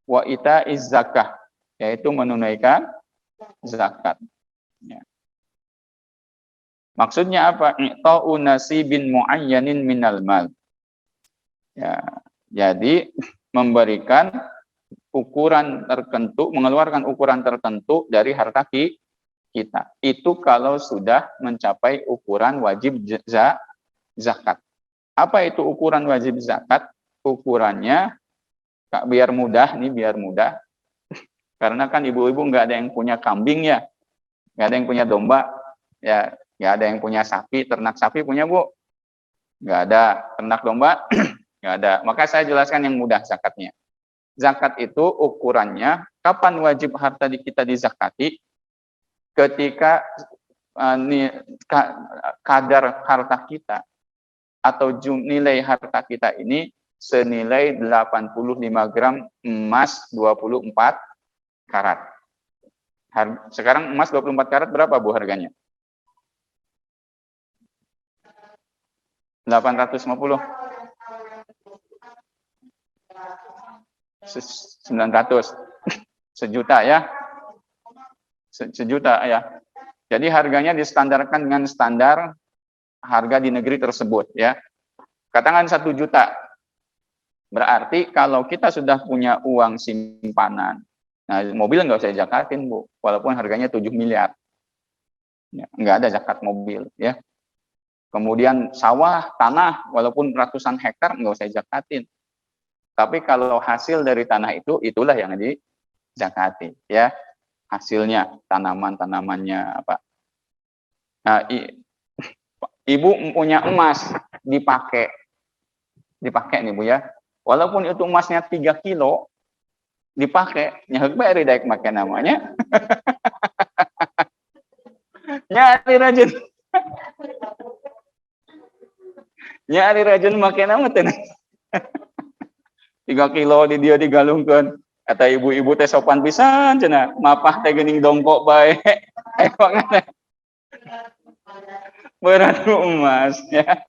wa ita'iz zakah, yaitu menunaikan zakat. Ya. Maksudnya apa? I'ta'u nasibin mu'ayyanin minal mal. Ya, jadi memberikan ukuran tertentu, mengeluarkan ukuran tertentu dari harta kita. Itu kalau sudah mencapai ukuran wajib zakat. Apa itu ukuran wajib zakat? Ukurannya, biar mudah, karena kan ibu-ibu nggak ada yang punya kambing ya, nggak ada yang punya domba, ya, nggak ada yang punya sapi, ternak sapi punya Bu? Nggak ada. Ternak domba? Nggak ada. Maka saya jelaskan yang mudah zakatnya. Zakat itu ukurannya, kapan wajib harta kita dizakati? Ketika kadar harta kita atau nilai harta kita ini senilai 85 gram emas 24 karat. Sekarang emas 24 karat berapa Bu harganya? 850. 900. Sejuta ya. Sejuta ya. Jadi harganya distandarkan dengan standar harga di negeri tersebut ya. Katakan 1 juta. Berarti kalau kita sudah punya uang simpanan, nah mobil nggak usah zakatin Bu, walaupun harganya 7 miliar. Ya, nggak ada zakat mobil ya. Kemudian sawah, tanah, walaupun ratusan hektar nggak usah zakatin. Tapi kalau hasil dari tanah itu, itulah yang dizakati ya. Hasilnya, tanamannya apa. Nah, ibu punya emas dipakai nih Bu ya. Walaupun itu emasnya 3 kilo, dipakai, nyahek beri daik make namanya. Nyari rajin. Nyari rajin make nama tenang. 3 kilo di dia digalungkan. Kata ibu-ibu teh sopan pisan cenah, mapah teh geuning dongkok bae. Berat emas ya.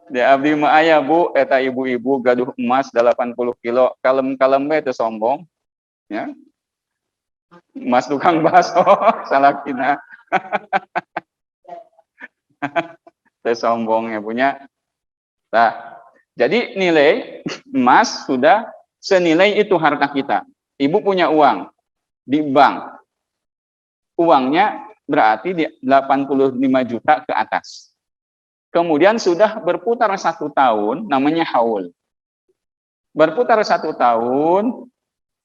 Di abdi mah aya Bu, eta ibu-ibu gaduh emas 80 kilo, kalem-kalem bae teh sombong. Ya. Emas tukang bakso, salah kina. Teh sombong ya punya. Nah, jadi nilai emas sudah senilai itu harta kita. Ibu punya uang di bank. Uangnya berarti di 85 juta ke atas. Kemudian sudah berputar 1 tahun, namanya haul. Berputar 1 tahun,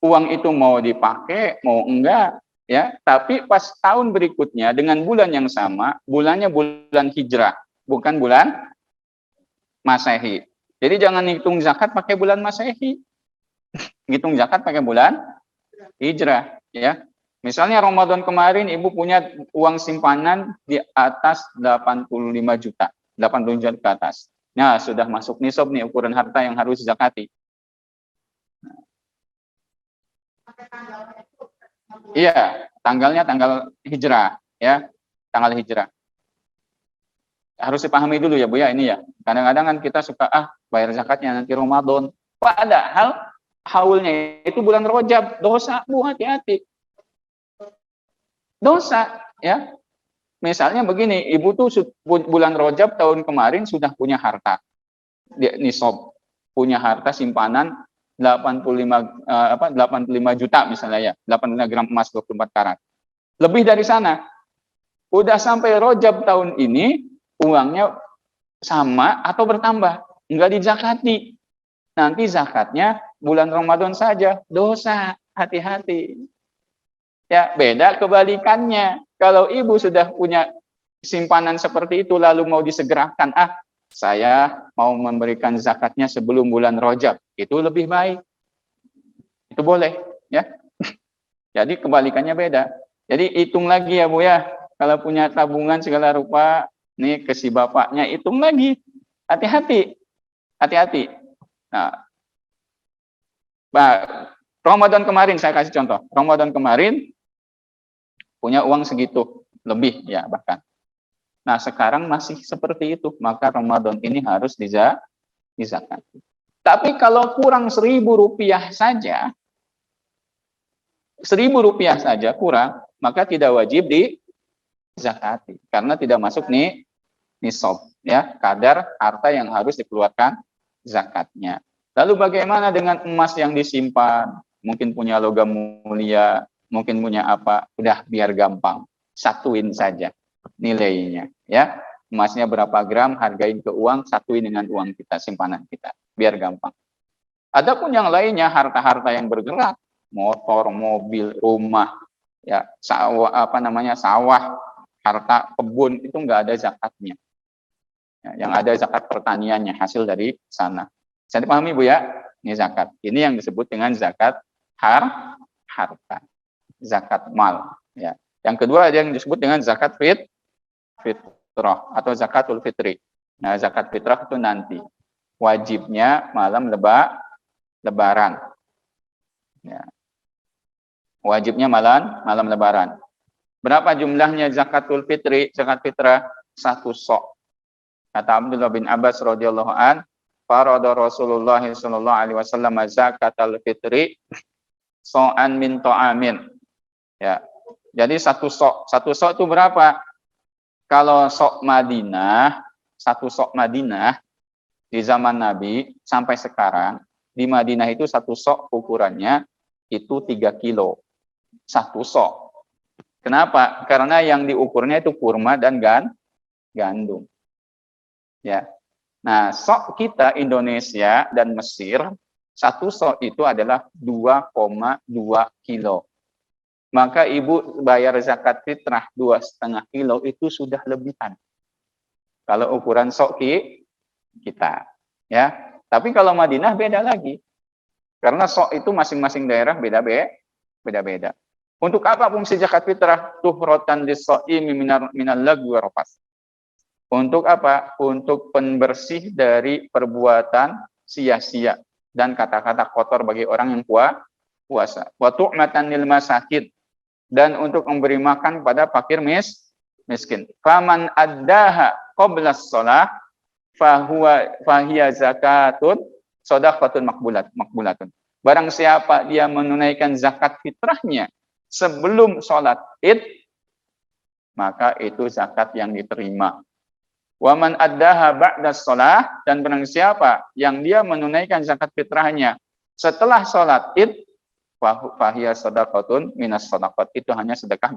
uang itu mau dipakai, mau enggak, ya. Tapi pas tahun berikutnya dengan bulan yang sama, bulannya bulan Hijrah, bukan bulan Masehi. Jadi jangan hitung zakat pakai bulan Masehi. Hitung zakat pakai bulan Hijrah, ya. Misalnya Ramadan kemarin ibu punya uang simpanan di atas 85 juta, 80 juta ke atas. Nah, sudah masuk nisab nih ukuran harta yang harus zakati. Iya, tanggalnya tanggal hijrah, ya, tanggal hijrah. Harus dipahami dulu ya Bu ya ini ya. Kadang-kadang kan kita suka bayar zakatnya nanti Ramadan. Padahal haulnya itu bulan Rajab, dosa Bu, hati-hati. Dosa, ya. Misalnya begini, ibu tuh bulan Rajab tahun kemarin sudah punya harta nisab, punya harta simpanan 85 juta misalnya ya, 85 gram emas 24 karat. Lebih dari sana. Udah sampai Rajab tahun ini uangnya sama atau bertambah, enggak dizakati. Nanti zakatnya bulan Ramadan saja, dosa, hati-hati. Ya, beda kebalikannya. Kalau ibu sudah punya simpanan seperti itu lalu mau disegerakan, saya mau memberikan zakatnya sebelum bulan Rajab, itu lebih baik. Itu boleh, ya. Jadi kebalikannya beda. Jadi hitung lagi ya Bu ya. Kalau punya tabungan segala rupa, nih ke si bapaknya hitung lagi. Hati-hati. Hati-hati. Nah, Ramadan kemarin saya kasih contoh. Ramadan kemarin punya uang segitu, lebih ya bahkan. Nah, sekarang masih seperti itu, maka Ramadan ini harus dizakati. Tapi kalau kurang Rp1.000 saja, Rp1.000 saja kurang, maka tidak wajib dizakati karena tidak masuk nisab, ya, kadar harta yang harus dikeluarkan zakatnya. Lalu bagaimana dengan emas yang disimpan? Mungkin punya logam mulia, mungkin punya apa? Udah biar gampang, satuin saja nilainya, ya. Emasnya berapa gram, hargain ke uang, satuin dengan uang kita, simpanan kita, biar gampang. Adapun yang lainnya, harta-harta yang bergerak, motor, mobil, rumah, ya, sawah, sawah, harta kebun, itu enggak ada zakatnya. Ya, yang ada zakat pertaniannya, hasil dari sana. Bisa dipahami Bu ya? Ini zakat. Ini yang disebut dengan zakat harta, zakat mal. Ya. Yang kedua ada yang disebut dengan zakat fitrah atau zakatul fitri. Nah, zakat fitrah itu nanti wajibnya malam lebaran. Ya. Wajibnya malam lebaran. Berapa jumlahnya zakatul fitri? Zakat fitrah 1 sok. Kata Abdullah bin Abbas radhiyallahu an, farada Rasulullah sallallahu alaihi wasallam zakatul fitri so'an min ta'amin. Ya. Jadi 1 sok. 1 sok itu berapa? Kalau sok Madinah, 1 sok Madinah di zaman Nabi sampai sekarang, di Madinah itu 1 sok ukurannya itu 3 kilo. 1 sok. Kenapa? Karena yang diukurnya itu kurma dan gandum. Ya. Nah, sok kita Indonesia dan Mesir, 1 sok itu adalah 2,2 kilo. Maka ibu bayar zakat fitrah 2,5 kilo itu sudah lebihan. Kalau ukuran sok kita, ya. Tapi kalau Madinah beda lagi. Karena sok itu masing-masing daerah beda-beda. Untuk apa fungsi zakat fitrah? Tuhrotan lis-shaimi minal lagwi wa rafas. Untuk apa? Untuk pembersih dari perbuatan sia-sia dan kata-kata kotor bagi orang yang puasa. Wa tu'matan lil masakin, dan untuk memberi makan pada fakir miskin. Faman addaha qabla shalah fahiya zakatun shadaqatun makbulatun. Barang siapa dia menunaikan zakat fitrahnya sebelum sholat Id, maka itu zakat yang diterima. Waman addaha ba'da shalah, dan barang siapa yang dia menunaikan zakat fitrahnya setelah sholat Id, fahiya shadaqatun minas shadaqat, itu hanya sedekah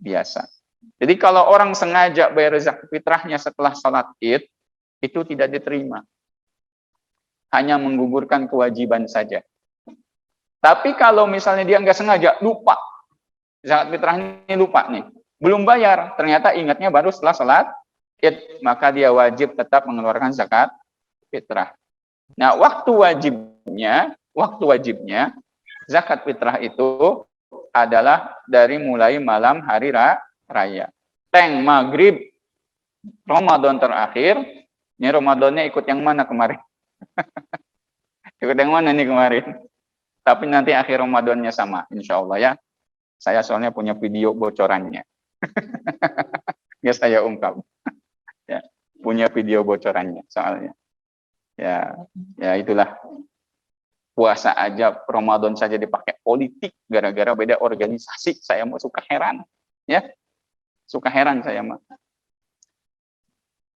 biasa. Jadi kalau orang sengaja bayar zakat fitrahnya setelah sholat Id, itu tidak diterima. Hanya menggugurkan kewajiban saja. Tapi kalau misalnya dia nggak sengaja, lupa, zakat fitrahnya lupa nih, belum bayar, ternyata ingatnya baru setelah sholat Id, maka dia wajib tetap mengeluarkan zakat fitrah. Nah, waktu wajibnya zakat fitrah itu adalah dari mulai malam hari raya. Maghrib Ramadan terakhir Ini Ramadannya ikut yang mana kemarin? Ikut yang mana nih kemarin? Tapi nanti akhir Ramadannya sama, insya Allah ya. Saya soalnya punya video bocorannya. Ya saya ungkap. Ya, punya video bocorannya soalnya. Ya itulah. Puasa aja, Ramadan saja dipakai politik gara-gara beda organisasi. Saya mau suka heran. Ya, suka heran saya mah.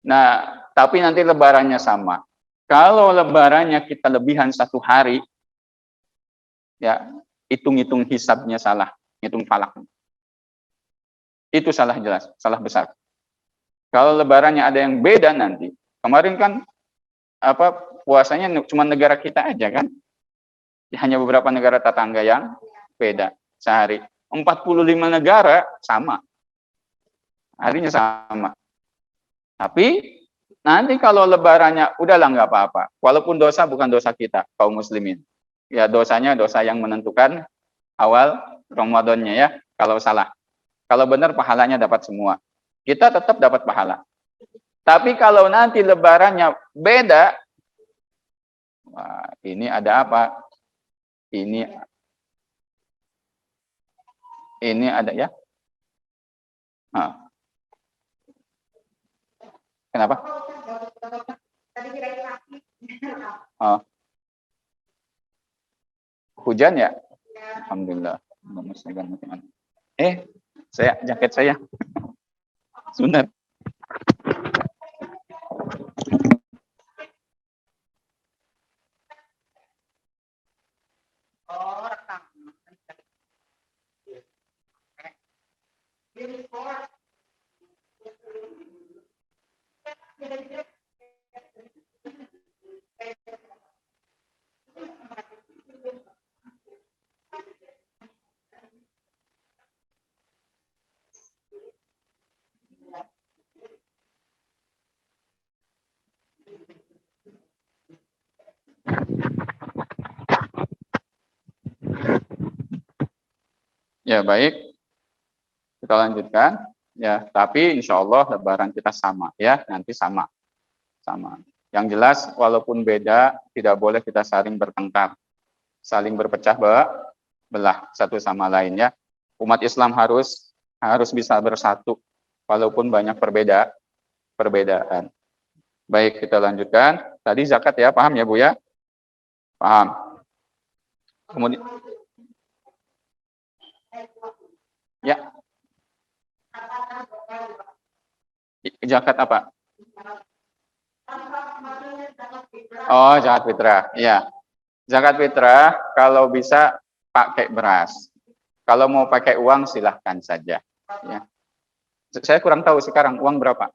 Nah, tapi nanti lebarannya sama. Kalau lebarannya kita lebihan 1 hari, ya hitung-hitung hisabnya salah, hitung falak. Itu salah jelas, salah besar. Kalau lebarannya ada yang beda nanti, kemarin kan puasanya cuma negara kita aja kan, hanya beberapa negara tetangga yang beda sehari. 45 negara sama, harinya sama. Tapi nanti kalau lebarannya udahlah nggak apa-apa, walaupun dosa bukan dosa kita kaum muslimin. Ya dosanya dosa yang menentukan awal Ramadannya ya, kalau salah. Kalau benar pahalanya dapat semua. Kita tetap dapat pahala. Tapi kalau nanti lebarannya beda, wah, ini ada apa? Ini ada ya. Nah. Kenapa? Oh. Hujan ya? Alhamdulillah. Jaket saya. Sunat. Ya baik, kita lanjutkan. Ya, tapi insya Allah lebaran kita sama ya, nanti sama. Yang jelas walaupun beda, tidak boleh kita saling bertengkar, saling berpecah belah satu sama lain ya. Umat Islam harus bisa bersatu walaupun banyak perbedaan. Baik, kita lanjutkan. Tadi zakat ya, paham ya Bu ya? Paham. Kemudian ya. Zakat apa? Oh, zakat fitrah. Ya. Zakat fitrah kalau bisa pakai beras. Kalau mau pakai uang silahkan saja. Ya. Saya kurang tahu sekarang uang berapa?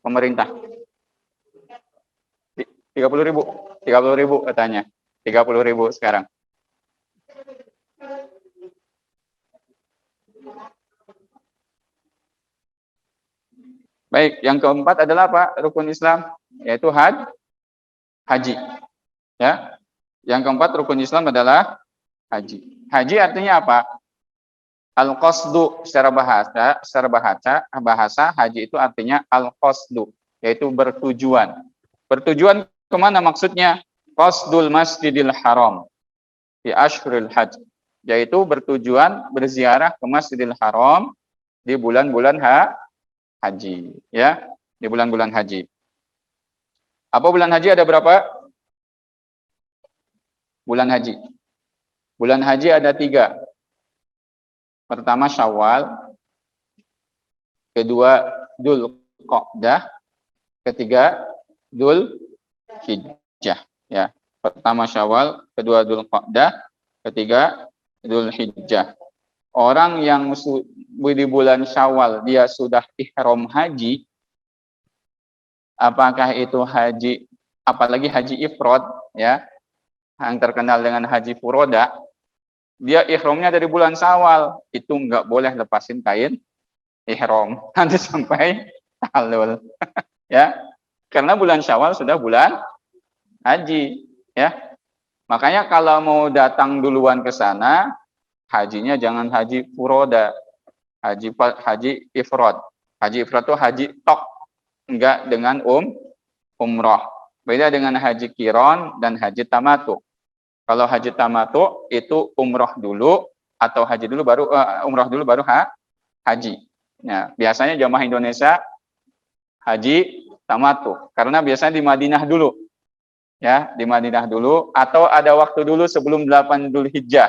Pemerintah. 30.000. 30.000 katanya. 30.000 sekarang. Baik, yang keempat adalah apa? Rukun Islam, yaitu haji. Ya. Yang keempat rukun Islam adalah haji. Haji artinya apa? Al-qasdu secara bahasa haji itu artinya al-qasdu, yaitu bertujuan. Bertujuan kemana maksudnya? Qasdul Masjidil Haram di Ashhuril Hajj, yaitu bertujuan berziarah ke Masjidil Haram di bulan-bulan haji, ya, di bulan-bulan haji. Apa bulan haji ada berapa? Bulan haji. Bulan haji ada 3. Pertama Syawal, kedua Dzulqa'dah, ketiga Dzulhijjah. Ya, pertama Syawal, kedua Dzulqa'dah, ketiga Dzulhijjah. Orang yang di bulan Syawal dia sudah ihram haji, apakah itu haji, apalagi haji ifrad, ya, yang terkenal dengan haji furoda, dia ihramnya dari bulan Syawal, itu nggak boleh lepasin kain ihram nanti sampai tahallul. Ya, karena bulan Syawal sudah bulan haji, ya. Makanya kalau mau datang duluan ke sana, hajinya jangan haji furoda, haji ifrad. Haji ifrad itu haji tok, enggak dengan umroh. Beda dengan haji kiron dan haji tamatu. Kalau haji tamatu itu umroh dulu atau haji dulu baru umroh dulu baru haji. Nah, biasanya jamaah Indonesia haji tamatu karena biasanya di Madinah dulu. Ya, di Madinah dulu atau ada waktu dulu sebelum 8 Dzulhijjah.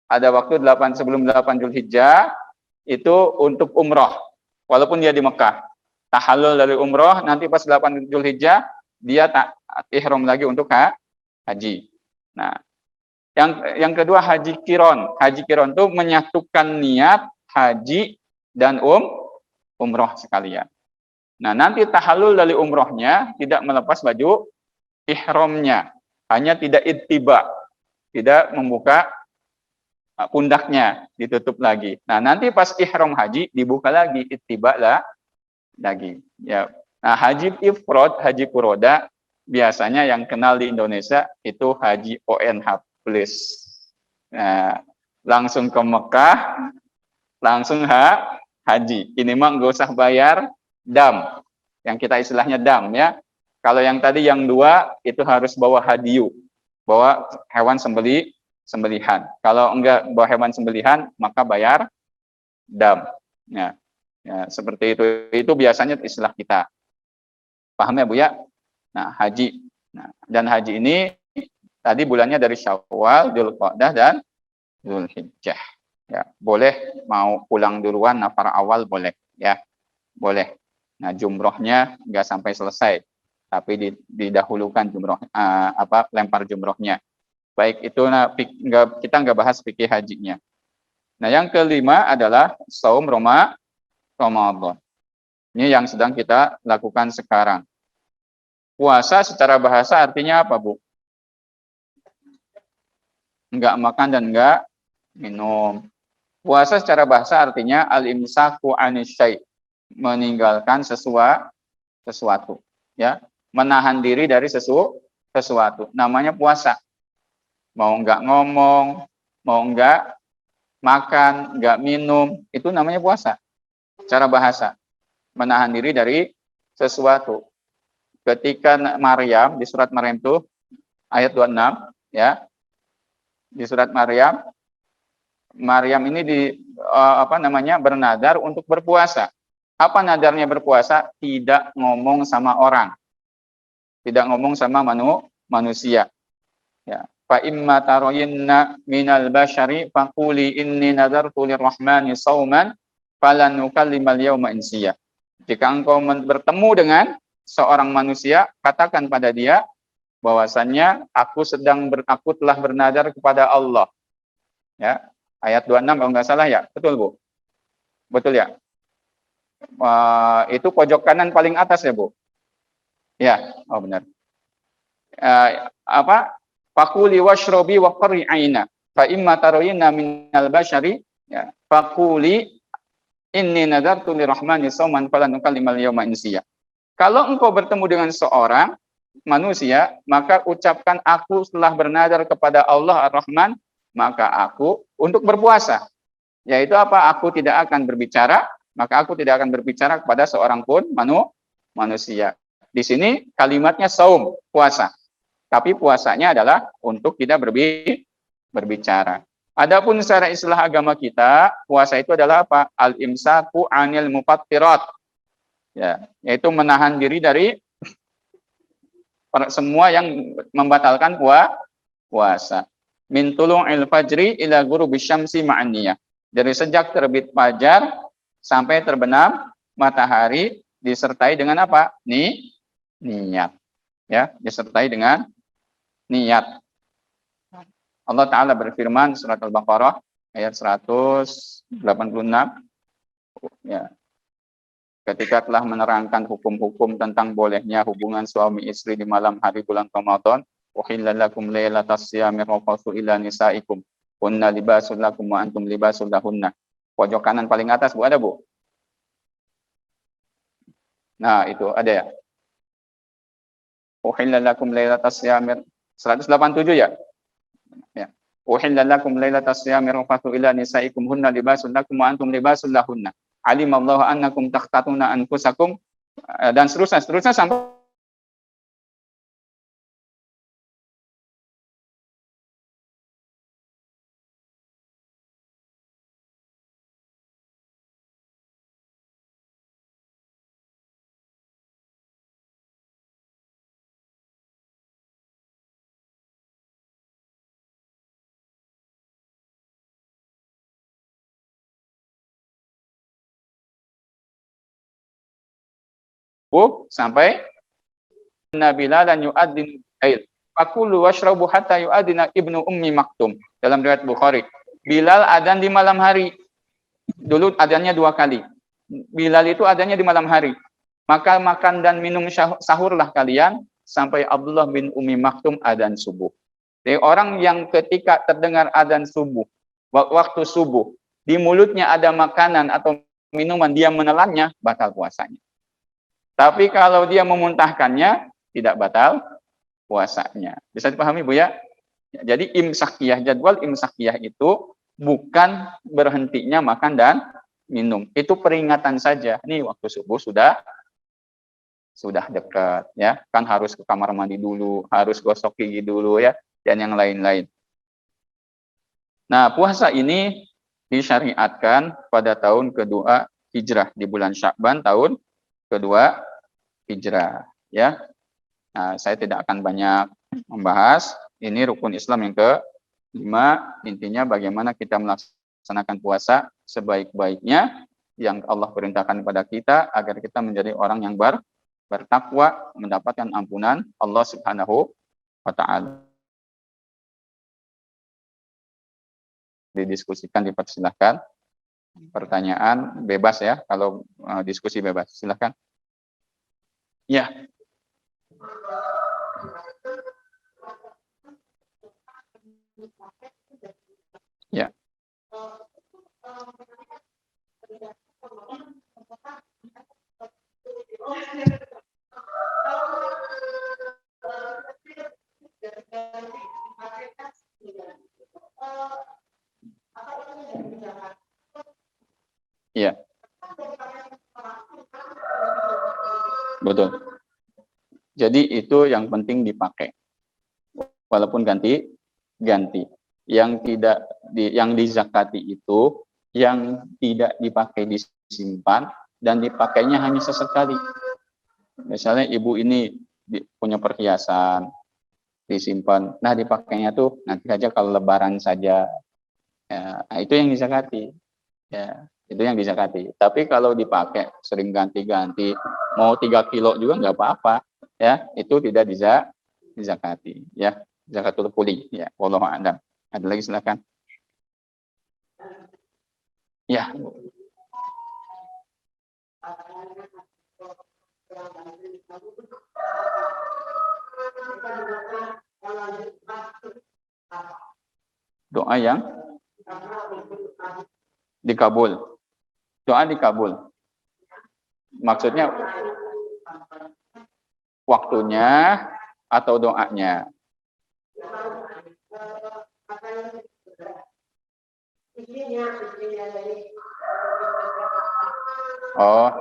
Ada waktu 8 sebelum 8 Dzulhijjah itu untuk umroh. Walaupun dia di Mekah. Tahallul dari umroh, nanti pas 8 Dzulhijjah dia tak ihram lagi untuk haji. Nah, yang kedua haji kiron. Haji kiron itu menyatukan niat haji dan umroh sekalian. Nah, nanti tahallul dari umrohnya tidak melepas baju ihramnya, hanya tidak ittiba, tidak membuka pundaknya, ditutup lagi. Nah, nanti pas ihram haji dibuka lagi, ittiba lah lagi. Ya. Nah, haji ifrad, haji furoda biasanya yang kenal di Indonesia itu haji ONH plus. Nah, langsung ke Mekah, langsung haji. Ini mah nggak usah bayar dam, yang kita istilahnya dam ya. Kalau yang tadi yang dua itu harus bawa hadiyu, bawa hewan sembelihan. Kalau enggak bawa hewan sembelihan maka bayar dam. Ya, ya seperti itu. Itu biasanya istilah kita. Paham ya Bu ya? Nah, haji. Nah, dan haji ini tadi bulannya dari Syawal, Dzulqa'dah dan Dzulhijjah. Ya, boleh mau pulang duluan nafar awal boleh ya. Boleh. Nah, jumrohnya enggak sampai selesai. Tapi didahulukan jumroh lempar jumrohnya. Baik itu kita nggak bahas fikih hajinya. Nah, yang kelima adalah saum Ramadan. Ini yang sedang kita lakukan sekarang. Puasa secara bahasa artinya apa, Bu? Enggak makan dan enggak minum. Puasa secara bahasa artinya al-imsaku anisyai, meninggalkan sesuatu, ya. Menahan diri dari sesuatu. Namanya puasa. Mau enggak ngomong, mau enggak makan, enggak minum, itu namanya puasa. Cara bahasa. Menahan diri dari sesuatu. Ketika Maryam, di surat Maryam itu, ayat 26, ya. Di surat Maryam ini bernadar untuk berpuasa. Apa nadarnya berpuasa? Tidak ngomong sama orang. Tidak ngomong sama manusia. Ya. Fa imma tarayinna minal bashari faquli inni nadartu lirrahmani shauman falan nukallimal yawma insiya. Jika engkau bertemu dengan seorang manusia, katakan pada dia bahwasannya aku telah bernadar kepada Allah. Ya. Ayat 26 kalau nggak salah ya. Betul, Bu? Betul ya? Itu pojok kanan paling atas ya, Bu? Ya, oh benar. Fakuli washrobi wa qari aina fa imma tarayna minal bashari ya fakuli inni nadartu lirrahmani shauman falan nukallimal yawma insiya. Kalau engkau bertemu dengan seorang manusia, maka ucapkan aku telah bernadar kepada Allah Ar-Rahman, maka aku untuk berpuasa. Yaitu apa? Aku tidak akan berbicara, maka aku tidak akan berbicara kepada seorang pun manusia. Di sini kalimatnya saum, puasa. Tapi puasanya adalah untuk tidak berbicara. Adapun secara istilah agama kita, puasa itu adalah apa? Al-imsaku anil mufattirat. Ya, yaitu menahan diri dari semua yang membatalkan puasa. Min tulu'il fajri ila ghurubisy syamsi ma'niyah. Dari sejak terbit fajar sampai terbenam matahari disertai dengan apa? Niat. Ya, disertai dengan niat. Allah Ta'ala berfirman surat Al-Baqarah ayat 186 ya. Ketika telah menerangkan hukum-hukum tentang bolehnya hubungan suami istri di malam hari bulan Ramadan, uhilla lakum lailatas siyami rafathu ila nisaikum kunna libasul lakum wa antum libasul lahunna. Pojok kanan paling atas, Bu, ada, Bu? Nah, itu ada ya. Uhilla lakum lailatas siyami 187 ya. Ya. Uhilla lakum lailatas siyami rafathu ila nisaikum hunna libasul lakum wa antum libasul lahunna. Alimallahu annakum takhtatuna anfusakum dan seterusnya sampai subuh sampai Bilalan yu'adzin ail. Fakulu washrabu hatta yu'adzina Ibnu Ummi Maktum. Dalam riwayat Bukhari. Bilal adzan di malam hari. Dulu adzannya 2 kali. Bilal itu adzannya di malam hari. Maka makan dan minum sahurlah kalian sampai Abdullah bin Ummi Maktum adzan subuh. Jadi orang yang ketika terdengar adzan subuh, waktu subuh, di mulutnya ada makanan atau minuman, dia menelannya, batal puasanya. Tapi kalau dia memuntahkannya, tidak batal puasanya. Bisa dipahami, Bu ya? Jadi imsakiyah, jadwal imsakiyah itu bukan berhentinya makan dan minum. Itu peringatan saja. Nih waktu subuh sudah dekat ya. Kan harus ke kamar mandi dulu, harus gosok gigi dulu ya, dan yang lain-lain. Nah, puasa ini disyariatkan pada tahun kedua Hijrah, di bulan Sya'ban tahun kedua Hijrah ya. Nah, saya tidak akan banyak membahas. Ini rukun Islam yang ke-5. Intinya bagaimana kita melaksanakan puasa sebaik-baiknya yang Allah perintahkan kepada kita agar kita menjadi orang yang bertakwa, mendapatkan ampunan Allah Subhanahu wa taala. Didiskusikan, dipersilahkan. Pertanyaan bebas ya, kalau diskusi bebas. Silahkan. Ya. Ya. Iya. Betul. Jadi itu yang penting dipakai. Walaupun ganti. Yang dizakati itu yang tidak dipakai disimpan dan dipakainya hanya sesekali. Misalnya ibu ini punya perhiasan disimpan, nah dipakainya tuh nanti saja kalau lebaran saja. Ya, nah itu yang dizakati. Ya, itu yang dizakati. Tapi kalau dipakai sering ganti-ganti, mau 3 kilo juga nggak apa-apa. Ya, itu tidak dizakati. Ya, zakatul kuli. Ya, wallahu a'lam. Ada lagi silakan. Ya. Doa yang dikabul. Doa dikabul. Maksudnya waktunya atau doanya? Oh.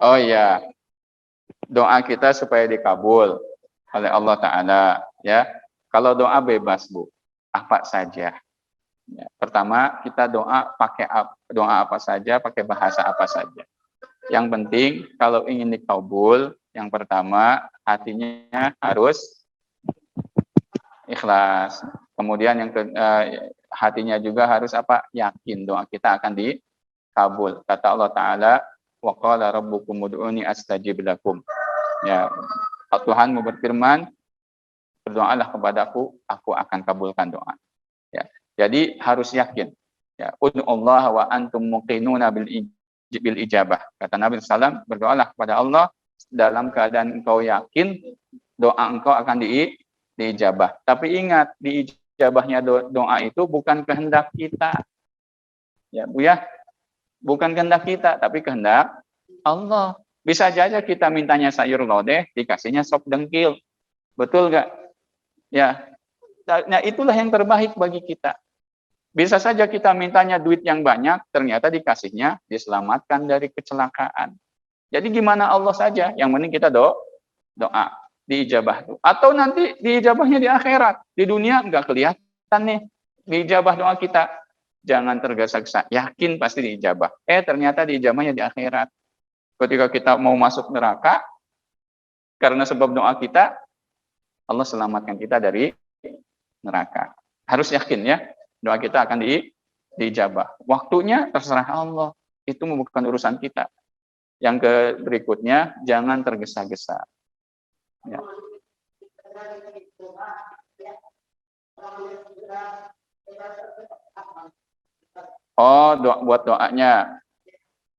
Oh iya. Doa kita supaya dikabul oleh Allah Ta'ala ya. Kalau doa bebas Bu, apa saja. Ya, pertama kita pakai doa apa saja, pakai bahasa apa saja. Yang penting kalau ingin dikabul, yang pertama hatinya harus ikhlas. Kemudian hatinya juga harus apa? Yakin doa kita akan dikabul. Kata Allah Ta'ala, wa qala rabbukum ud'uni astajib lakum. Ya, Tuhanmu berfirman, berdoalah kepadaku, aku akan kabulkan doa. Ya. Jadi harus yakin. Ya, ud'ullaha wa antum muqinuna bil ijabah. Kata Nabi SAW, berdoalah kepada Allah dalam keadaan engkau yakin doa engkau akan diijabah. Tapi ingat, diijabahnya doa itu bukan kehendak kita. Ya, Bu ya. Bukan kehendak kita, tapi kehendak Allah. Bisa saja kita mintanya sayur lodeh, dikasihnya sop dengkil. Betul nggak? Ya. Nah, itulah yang terbaik bagi kita. Bisa saja kita mintanya duit yang banyak, ternyata dikasihnya diselamatkan dari kecelakaan. Jadi gimana Allah saja, yang penting kita doa, diijabah. Atau nanti diijabahnya di akhirat. Di dunia nggak kelihatan nih, diijabah doa kita. Jangan tergesa-gesa, yakin pasti diijabah. Ternyata diijabahnya di akhirat. Ketika kita mau masuk neraka, karena sebab doa kita, Allah selamatkan kita dari neraka. Harus yakin ya, doa kita akan diijabah. Waktunya terserah Allah, itu bukan urusan kita. Yang berikutnya, jangan tergesa-gesa. Ya. Oh, buat doanya.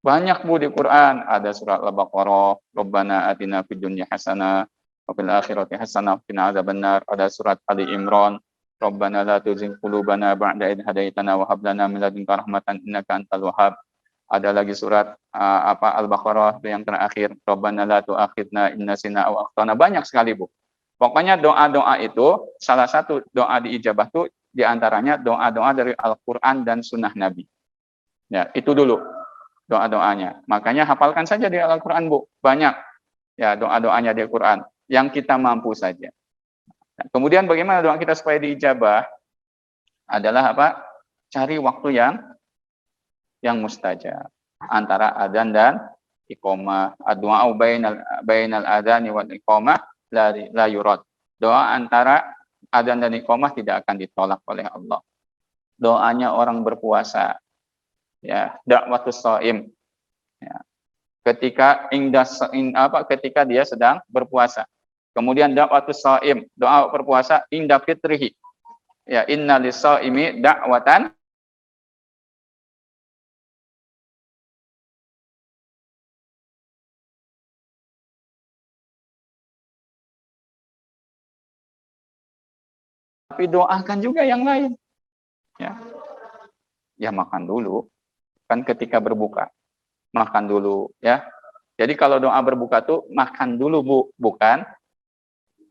Banyak Bu di Quran. Ada surat Al-Baqarah, Rabbana atina fid dunya hasanah, wa fil akhirati hasanah, wa qina adzabannar. Ada surat Ali Imran, Rabbana la tuzigh qulubana ba'da idh hadaitana wa hab lana min ladunka rahmatan innaka antal wahhab. Ada lagi surat Al-Baqarah yang terakhir, Rabbana la tu'akhidna in nasina aw akhtana. Banyak sekali Bu. Pokoknya doa-doa itu, salah satu doa diijabah itu diantaranya doa-doa dari Al-Quran dan Sunnah Nabi. Ya, itu dulu doa-doanya. Makanya hafalkan saja di Al-Quran, Bu. Banyak ya doa-doanya di Al-Quran. Yang kita mampu saja. Nah, kemudian bagaimana doa kita supaya diijabah? Adalah apa? Cari waktu yang mustajab. Antara adzan dan iqamah. Ad-du'a bainal adzani wal iqamah la yurad. Doa antara adzan dan iqamah tidak akan ditolak oleh Allah. Doanya orang berpuasa. Ya, dakwatus shaim. Ya. Ketika dia sedang berpuasa. Kemudian dakwatus shaim, doa berpuasa inda fitrihi. Ya, inna lis-shaimi da'watan tapi doakan juga yang lain. Ya. Ya makan dulu. Kan ketika berbuka. Makan dulu ya. Jadi kalau doa berbuka tuh makan dulu Bu, bukan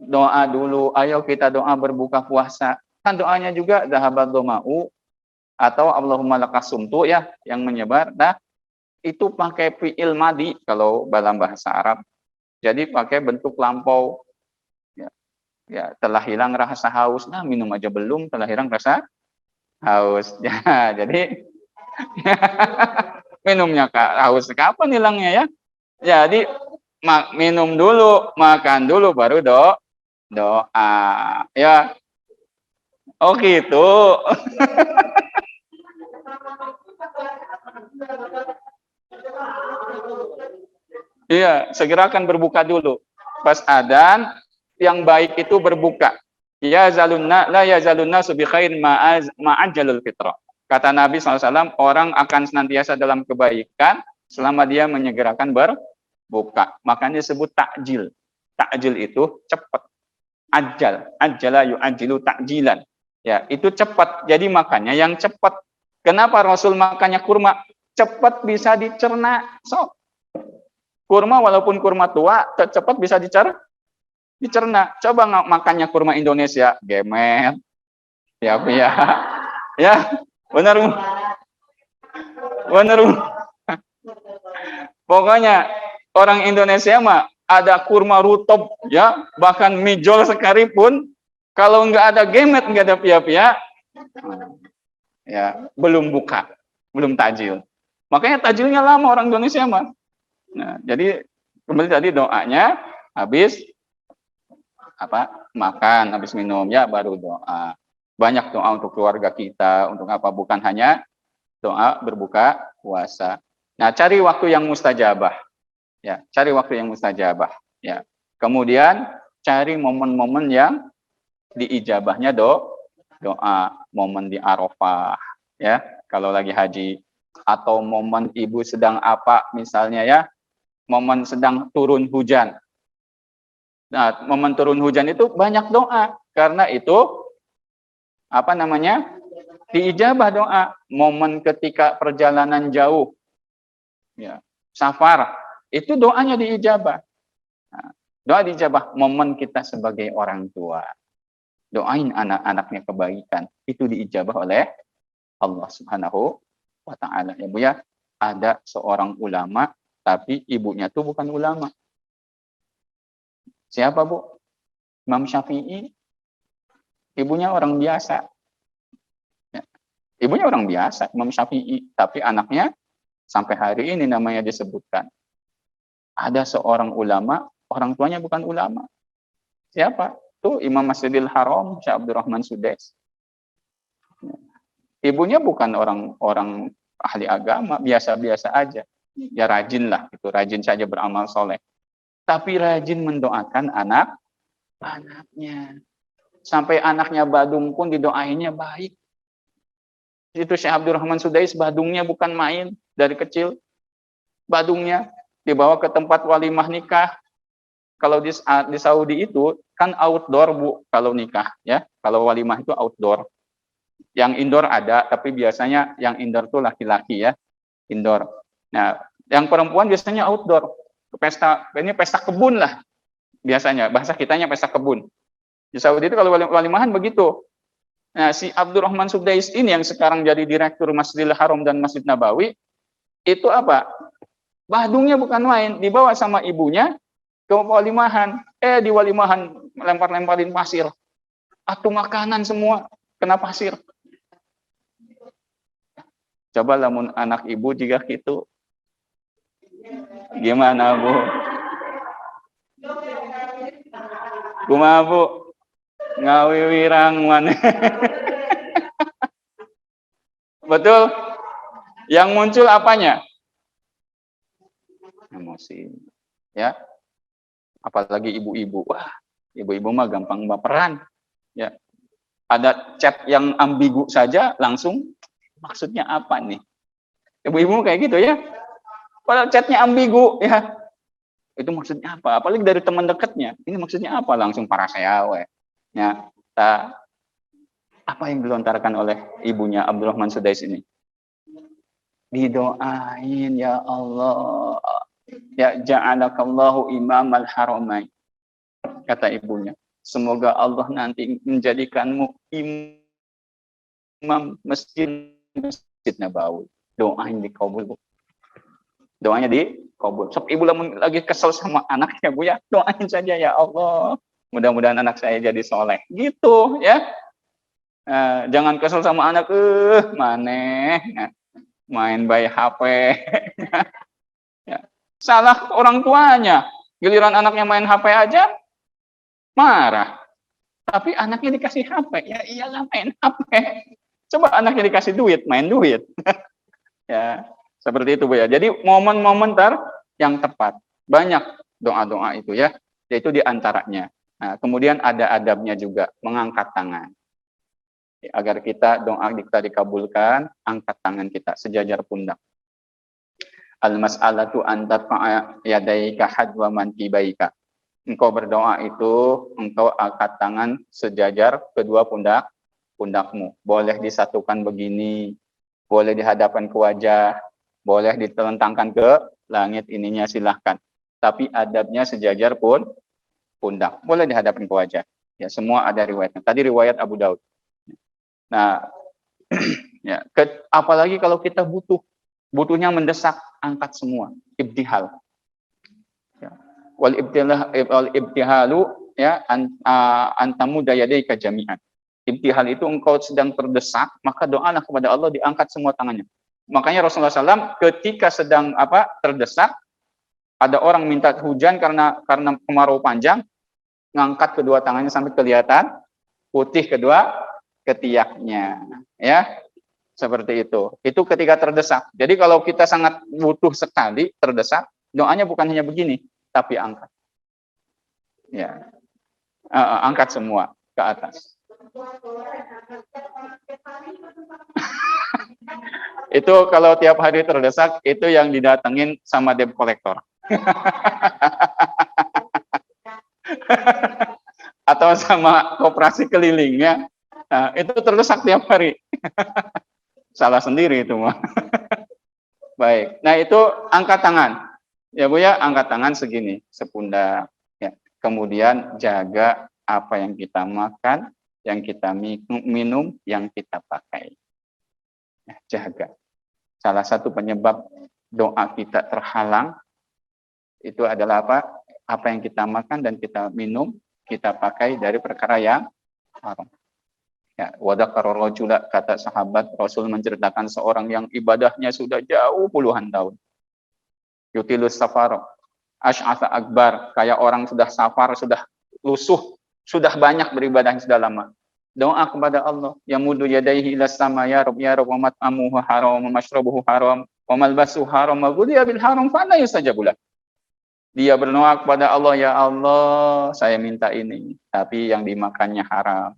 doa dulu. Ayo kita doa berbuka puasa. Kan doanya juga dhahabat dhama'u atau Allahumma lakasumtu ya yang menyebar. Nah, itu pakai fi'il madi kalau dalam bahasa Arab. Jadi pakai bentuk lampau. Ya, telah hilang rasa haus. Nah, minum aja belum, telah hilang rasa haus. Ya, jadi minumnya haus kapan hilangnya ya? Jadi minum dulu, makan dulu baru doa. Ya. Oh gitu. Iya, segerakan berbuka dulu. Pas adzan yang baik itu berbuka. Ya zalunna la ya zalunna subi khairin ma'ajjalul fitrah. Kata Nabi SAW, orang akan senantiasa dalam kebaikan selama dia menyegerakan berbuka. Makanya disebut takjil. Takjil itu cepat. Ajjala yu'ajjilu takjilan. Ya, itu cepat. Jadi makanya yang cepat. Kenapa Rasul makannya kurma? Cepat bisa dicerna. So, kurma walaupun kurma tua, cepat bisa dicerna. Coba nggak makannya kurma Indonesia, gemet. Ya. Ya, benar. Benar. Pokoknya orang Indonesia mah ada kurma rutop ya, bahkan mijol sekalipun kalau nggak ada gemet, nggak ada pia-pia, ya belum buka, belum tajil. Makanya tajilnya lama orang Indonesia mah. Nah, jadi kembali tadi doanya habis makan, habis minum ya baru doa. Banyak doa untuk keluarga kita, untuk apa? Bukan hanya doa berbuka puasa. Nah, cari waktu yang mustajabah. Ya, cari waktu yang mustajabah. Ya. Kemudian cari momen-momen yang diijabahnya doa, momen di Arafah, ya, kalau lagi haji, atau momen ibu sedang apa misalnya ya, momen sedang turun hujan. Nah, momen turun hujan itu banyak doa karena itu diijabah doa. Momen ketika perjalanan jauh, ya, safar, itu doanya diijabah. Nah, doa diijabah. Momen kita sebagai orang tua, doain anak-anaknya kebaikan, itu diijabah oleh Allah Subhanahu wa Ta'ala. Ya Bu ya, ada seorang ulama tapi ibunya tuh bukan ulama. Siapa Bu? Imam Syafi'i. Ibunya orang biasa. Ya. Ibunya orang biasa, Imam Syafi'i, tapi anaknya sampai hari ini namanya disebutkan. Ada seorang ulama, orang tuanya bukan ulama. Siapa? Tuh Imam Masjidil Haram, Syekh Abdurrahman Sudais. Ibunya bukan orang ahli agama, biasa-biasa aja. Ya rajin lah, itu rajin saja beramal soleh. Tapi rajin mendoakan anaknya. Sampai anaknya badung pun didoainnya baik. Itu Syekh Abdurrahman Sudais badungnya bukan main dari kecil. Badungnya dibawa ke tempat walimah nikah. Kalau di Saudi itu kan outdoor Bu kalau nikah ya. Kalau walimah itu outdoor. Yang indoor ada, tapi biasanya yang indoor tuh laki-laki ya, indoor. Nah, yang perempuan biasanya outdoor. Ini pesta kebun lah biasanya. Bahasa kitanya pesta kebun. Di Saudi itu kalau walimahan begitu. Nah, si Abdurrahman Sudais ini yang sekarang jadi direktur Masjidil Haram dan Masjid Nabawi, itu apa? Badungnya bukan main, dibawa sama ibunya ke walimahan. Di walimahan lempar-lemparin pasir. Atau makanan semua kena pasir. Coba lamun anak ibu juga gitu. Gimana Bu? Kumaha Bu? Ngawiwirang mana? Betul? Yang muncul apanya? Emosi. Ya. Apalagi ibu-ibu. Wah, ibu-ibu mah gampang baperan. Ya. Ada chat yang ambigu saja langsung maksudnya apa nih? Ibu-ibu kayak gitu ya. Padahal chatnya ambigu ya. Itu maksudnya apa? Apalagi dari teman dekatnya. Ini maksudnya apa? Langsung para sayawe. Ya. Apa yang dilontarkan oleh ibunya Abdurrahman Sudais ini? Didoain ya Allah. Ya ja'alakallahu imamal haramain. Kata ibunya. Semoga Allah nanti menjadikanmu imam masjid Nabawi. Doain dikabul. Doanya dikabul. Sebab ibu lagi kesel sama anaknya Bu ya, doain saja ya Allah. Mudah-mudahan anak saya jadi soleh. Gitu ya. Jangan kesel sama anak, maneh main by HP. Ya. Salah orang tuanya. Giliran anaknya main HP aja marah. Tapi anaknya dikasih HP, ya iyalah main HP. Coba anaknya dikasih duit, main duit. Ya, seperti itu Bu ya. Jadi momen-momen yang tepat. Banyak doa-doa itu ya. Yaitu diantaranya. Nah, kemudian ada adabnya juga, mengangkat tangan. Agar doa kita dikabulkan, angkat tangan kita sejajar pundak. Al-mas'alatu antarfa'a yadaika hadwa mankibaika. Engkau berdoa itu, engkau angkat tangan sejajar kedua pundakmu. Boleh disatukan begini, boleh dihadapkan ke wajah, boleh ditelentangkan ke langit, ininya silahkan. Tapi adabnya sejajar pun pundak. Boleh dihadapkan ke wajah. Ya, semua ada riwayatnya. Tadi riwayat Abu Daud. Nah, ya, apalagi kalau kita butuhnya mendesak, angkat semua. Ibtihal. Ya. Wal ibtihalu ya antamu dayadaika jami'an. Ibtihal itu engkau sedang terdesak, maka doalah kepada Allah, diangkat semua tangannya. Makanya Rasulullah SAW ketika sedang terdesak, ada orang minta hujan karena kemarau panjang, ngangkat kedua tangannya sampai kelihatan putih kedua ketiaknya, ya seperti itu. Itu ketika terdesak. Jadi kalau kita sangat butuh sekali terdesak, doanya bukan hanya begini, tapi angkat, ya, angkat semua ke atas. Itu kalau tiap hari terdesak, itu yang didatengin sama debt collector. Atau sama koperasi kelilingnya. Nah, itu terdesak tiap hari. Salah sendiri itu mah. Baik. Nah, itu angkat tangan. Ya Bu ya, angkat tangan segini, sepundak. Ya. Kemudian jaga apa yang kita makan, yang kita minum, yang kita pakai. Ya, jaga. Salah satu penyebab doa kita terhalang itu adalah apa? Apa yang kita makan dan kita minum, kita pakai dari perkara yang haram. Ya, wadakar rajula, kata sahabat, Rasul menceritakan seorang yang ibadahnya sudah jauh puluhan tahun. Yutilus safar, asy'atha akbar, kayak orang sudah safar, sudah lusuh, sudah banyak beribadah sudah lama. Doa kepada Allah, ya mudu yadaihi ila sama ya Rabb wa mat'amuhu haram wa mashrabuhu haram wa malbasuhu haram wa ghudhiya bil haram fa la yustajabulah. Dia berdoa kepada Allah, ya Allah, saya minta ini, tapi yang dimakannya haram,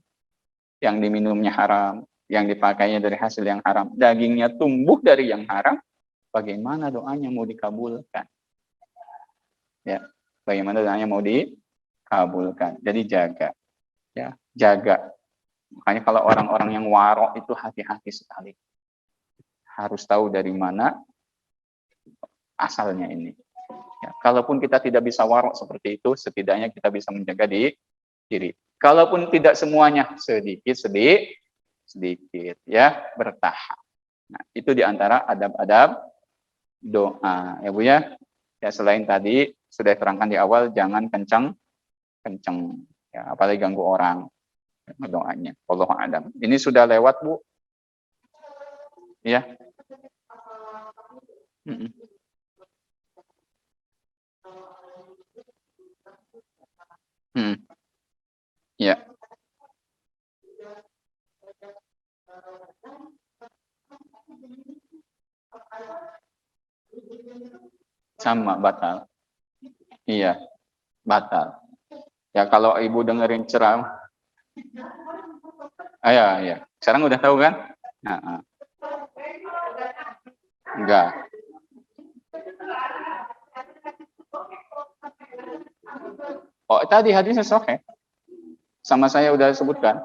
yang diminumnya haram, yang dipakainya dari hasil yang haram, dagingnya tumbuh dari yang haram, bagaimana doanya mau dikabulkan? Ya, bagaimana doanya mau dikabulkan? Jadi jaga, ya, jaga. Makanya kalau orang-orang yang warok itu hati-hati sekali. Harus tahu dari mana asalnya ini. Ya, kalaupun kita tidak bisa warok seperti itu, setidaknya kita bisa menjaga diri. Kalaupun tidak semuanya, sedikit ya, bertahap. Nah, itu diantara adab-adab doa, ya Bu ya. Ya, selain tadi sudah terangkan di awal, jangan kencang, ya, apalagi ganggu orang doanya. Wallahu a'lam. Ini sudah lewat Bu, ya. Ya. Sama, batal. Iya, batal. Ya kalau ibu dengerin ceramah, ya. Sekarang udah tahu kan? Nah, enggak. Oh, tadi hadisnya sahih. Sama saya udah sebutkan.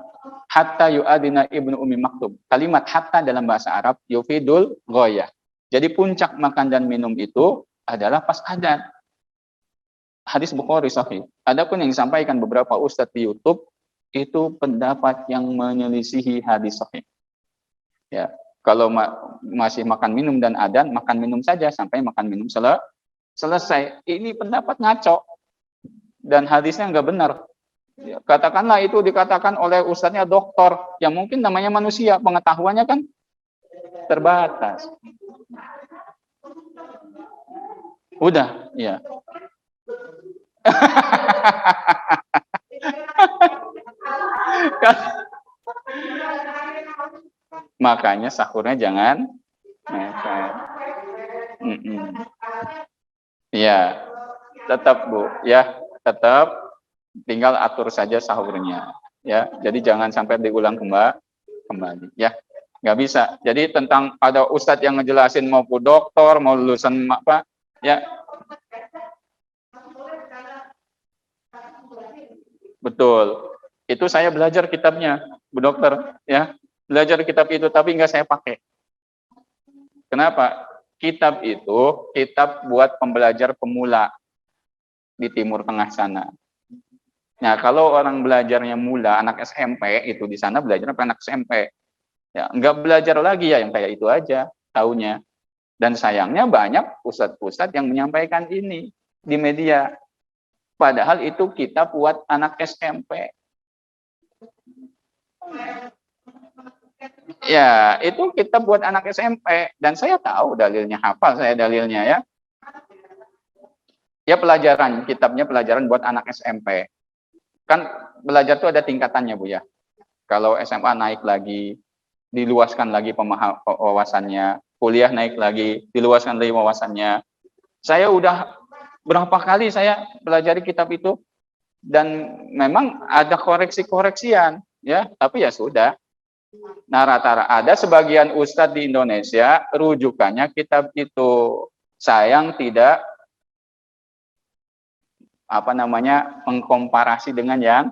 Hatta yu'adina ibnu Ummi Maktub. Kalimat hatta dalam bahasa Arab yufidul ghoyah. Jadi puncak makan dan minum itu adalah pas adzan. Hadis Bukhari sahih. Adapun yang disampaikan beberapa ustadz di YouTube itu pendapat yang menyelisihi hadis sahih. Ya, kalau masih makan minum dan adzan, makan minum saja sampai makan minum selesai. Ini pendapat ngaco dan hadisnya nggak benar. Ya, katakanlah itu dikatakan oleh ustadznya doktor yang mungkin namanya manusia, pengetahuannya kan terbatas. Udah, ya. Makanya sahurnya jangan mepet. Ya, tetap Bu, ya, tetap tinggal atur saja sahurnya, ya. Jadi jangan sampai diulang kembali, ya. Nggak bisa. Jadi tentang ada ustadz yang ngejelasin mau dokter, mau lulusan apa, ya. Betul. Itu saya belajar kitabnya, Bu Dokter, ya. Belajar kitab itu tapi nggak saya pakai. Kenapa? Kitab itu kitab buat pembelajar pemula di Timur Tengah sana. Nah, kalau orang belajarnya mula, anak SMP, itu di sana belajar apa anak SMP. Ya, nggak belajar lagi ya yang kayak itu aja, taunya. Dan sayangnya banyak ustadz-ustadz yang menyampaikan ini di media. Padahal itu kitab buat anak SMP. Ya, itu kitab buat anak SMP. Dan saya tahu dalilnya, hafal saya dalilnya ya. Ya pelajaran, kitabnya pelajaran buat anak SMP. Kan belajar itu ada tingkatannya Bu ya. Kalau SMA naik lagi, diluaskan lagi wawasannya, kuliah naik lagi, diluaskan lagi wawasannya. Saya udah berapa kali saya pelajari kitab itu dan memang ada koreksi-koreksian ya, tapi ya sudah. Nah, rata-rata ada sebagian ustadz di Indonesia rujukannya kitab itu. Sayang tidak mengkomparasi dengan yang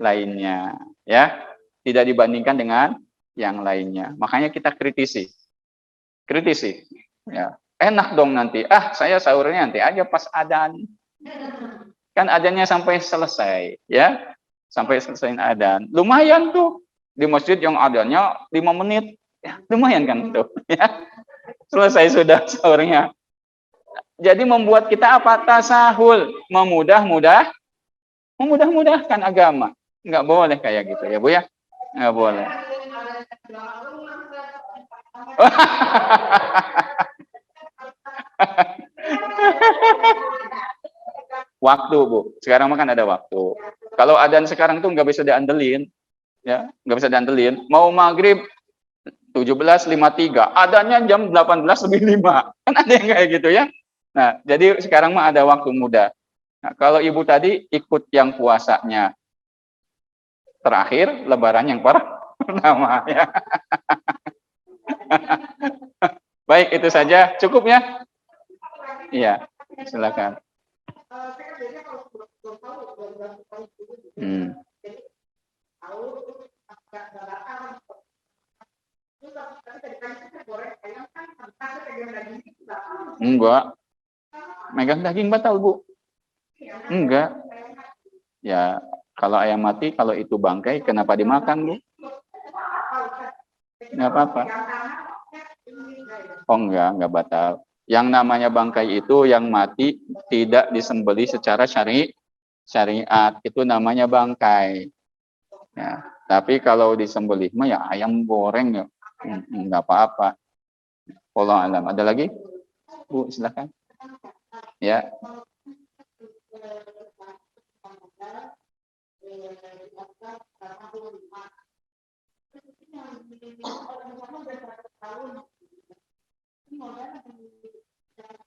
lainnya ya, tidak dibandingkan dengan yang lainnya. Makanya kita kritisi ya. Enak dong nanti, saya sahurnya nanti aja pas adzan, kan adzannya sampai selesai ya, sampai selesai adzan lumayan tuh, di masjid yang adzannya 5 menit ya, lumayan kan tuh ya, selesai sudah sahurnya. Jadi membuat kita apa? Tasahul, memudahkan agama. Nggak boleh kayak gitu ya Bu ya, nggak boleh. Waktu Bu, sekarang kan ada waktu Kalau adzan sekarang tuh nggak bisa diandelin, ya, nggak bisa diandelin. Mau maghrib 17.53, adanya jam 18.05. Kan ada yang kayak gitu ya. Nah, jadi sekarang mah ada waktu muda. Nah, kalau ibu tadi ikut yang puasanya terakhir, lebaran yang pertama ya. Baik, itu saja. Cukup ya? Iya, silakan. Hmm. Enggak, megang daging batal, Bu. Enggak. Ya, kalau ayam mati, kalau itu bangkai, kenapa dimakan, Bu? Enggak apa-apa. Oh, enggak batal. Yang namanya bangkai itu yang mati tidak disembeli secara syariat. Itu namanya bangkai. Ya. Tapi kalau disembelih mah ya ayam goreng ya. Enggak apa-apa. Wallahu alam. Ada lagi? Bu, silakan. Ya.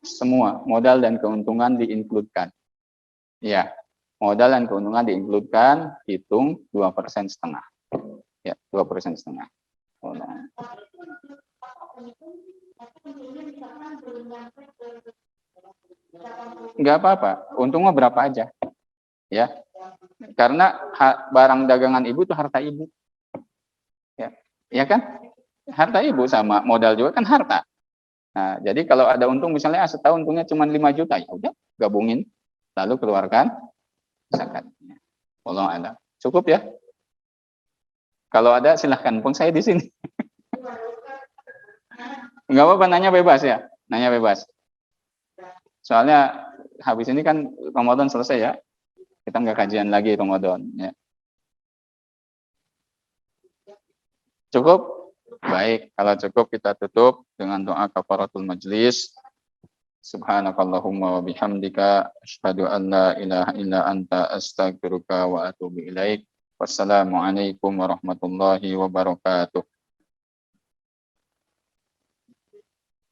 Semua modal dan keuntungan diinkludkan. Ya, modal dan keuntungan diinkludkan, hitung 2,5%. Ya, 2,5%. Enggak apa-apa, untungnya berapa aja. Ya, karena barang dagangan ibu itu harta ibu. Ya kan? Harta ibu sama modal juga kan harta. Nah, jadi kalau ada untung misalnya setahun untungnya cuma 5 juta, ya udah gabungin lalu keluarkan zakatnya. Allah ada. Cukup ya? Kalau ada silahkan, pun saya di sini. Enggak apa-apa, nanya bebas ya. Nanya bebas. Soalnya habis ini kan Ramadan selesai ya. Kita nggak kajian lagi Ramadan ya. Cukup? Baik, kalau cukup kita tutup dengan doa kafaratul majlis. Subhanakallahumma wa bihamdika asyhadu an la ilaha illa anta astaghfiruka wa atubu ilaik. Wassalamualaikum warahmatullahi wabarakatuh.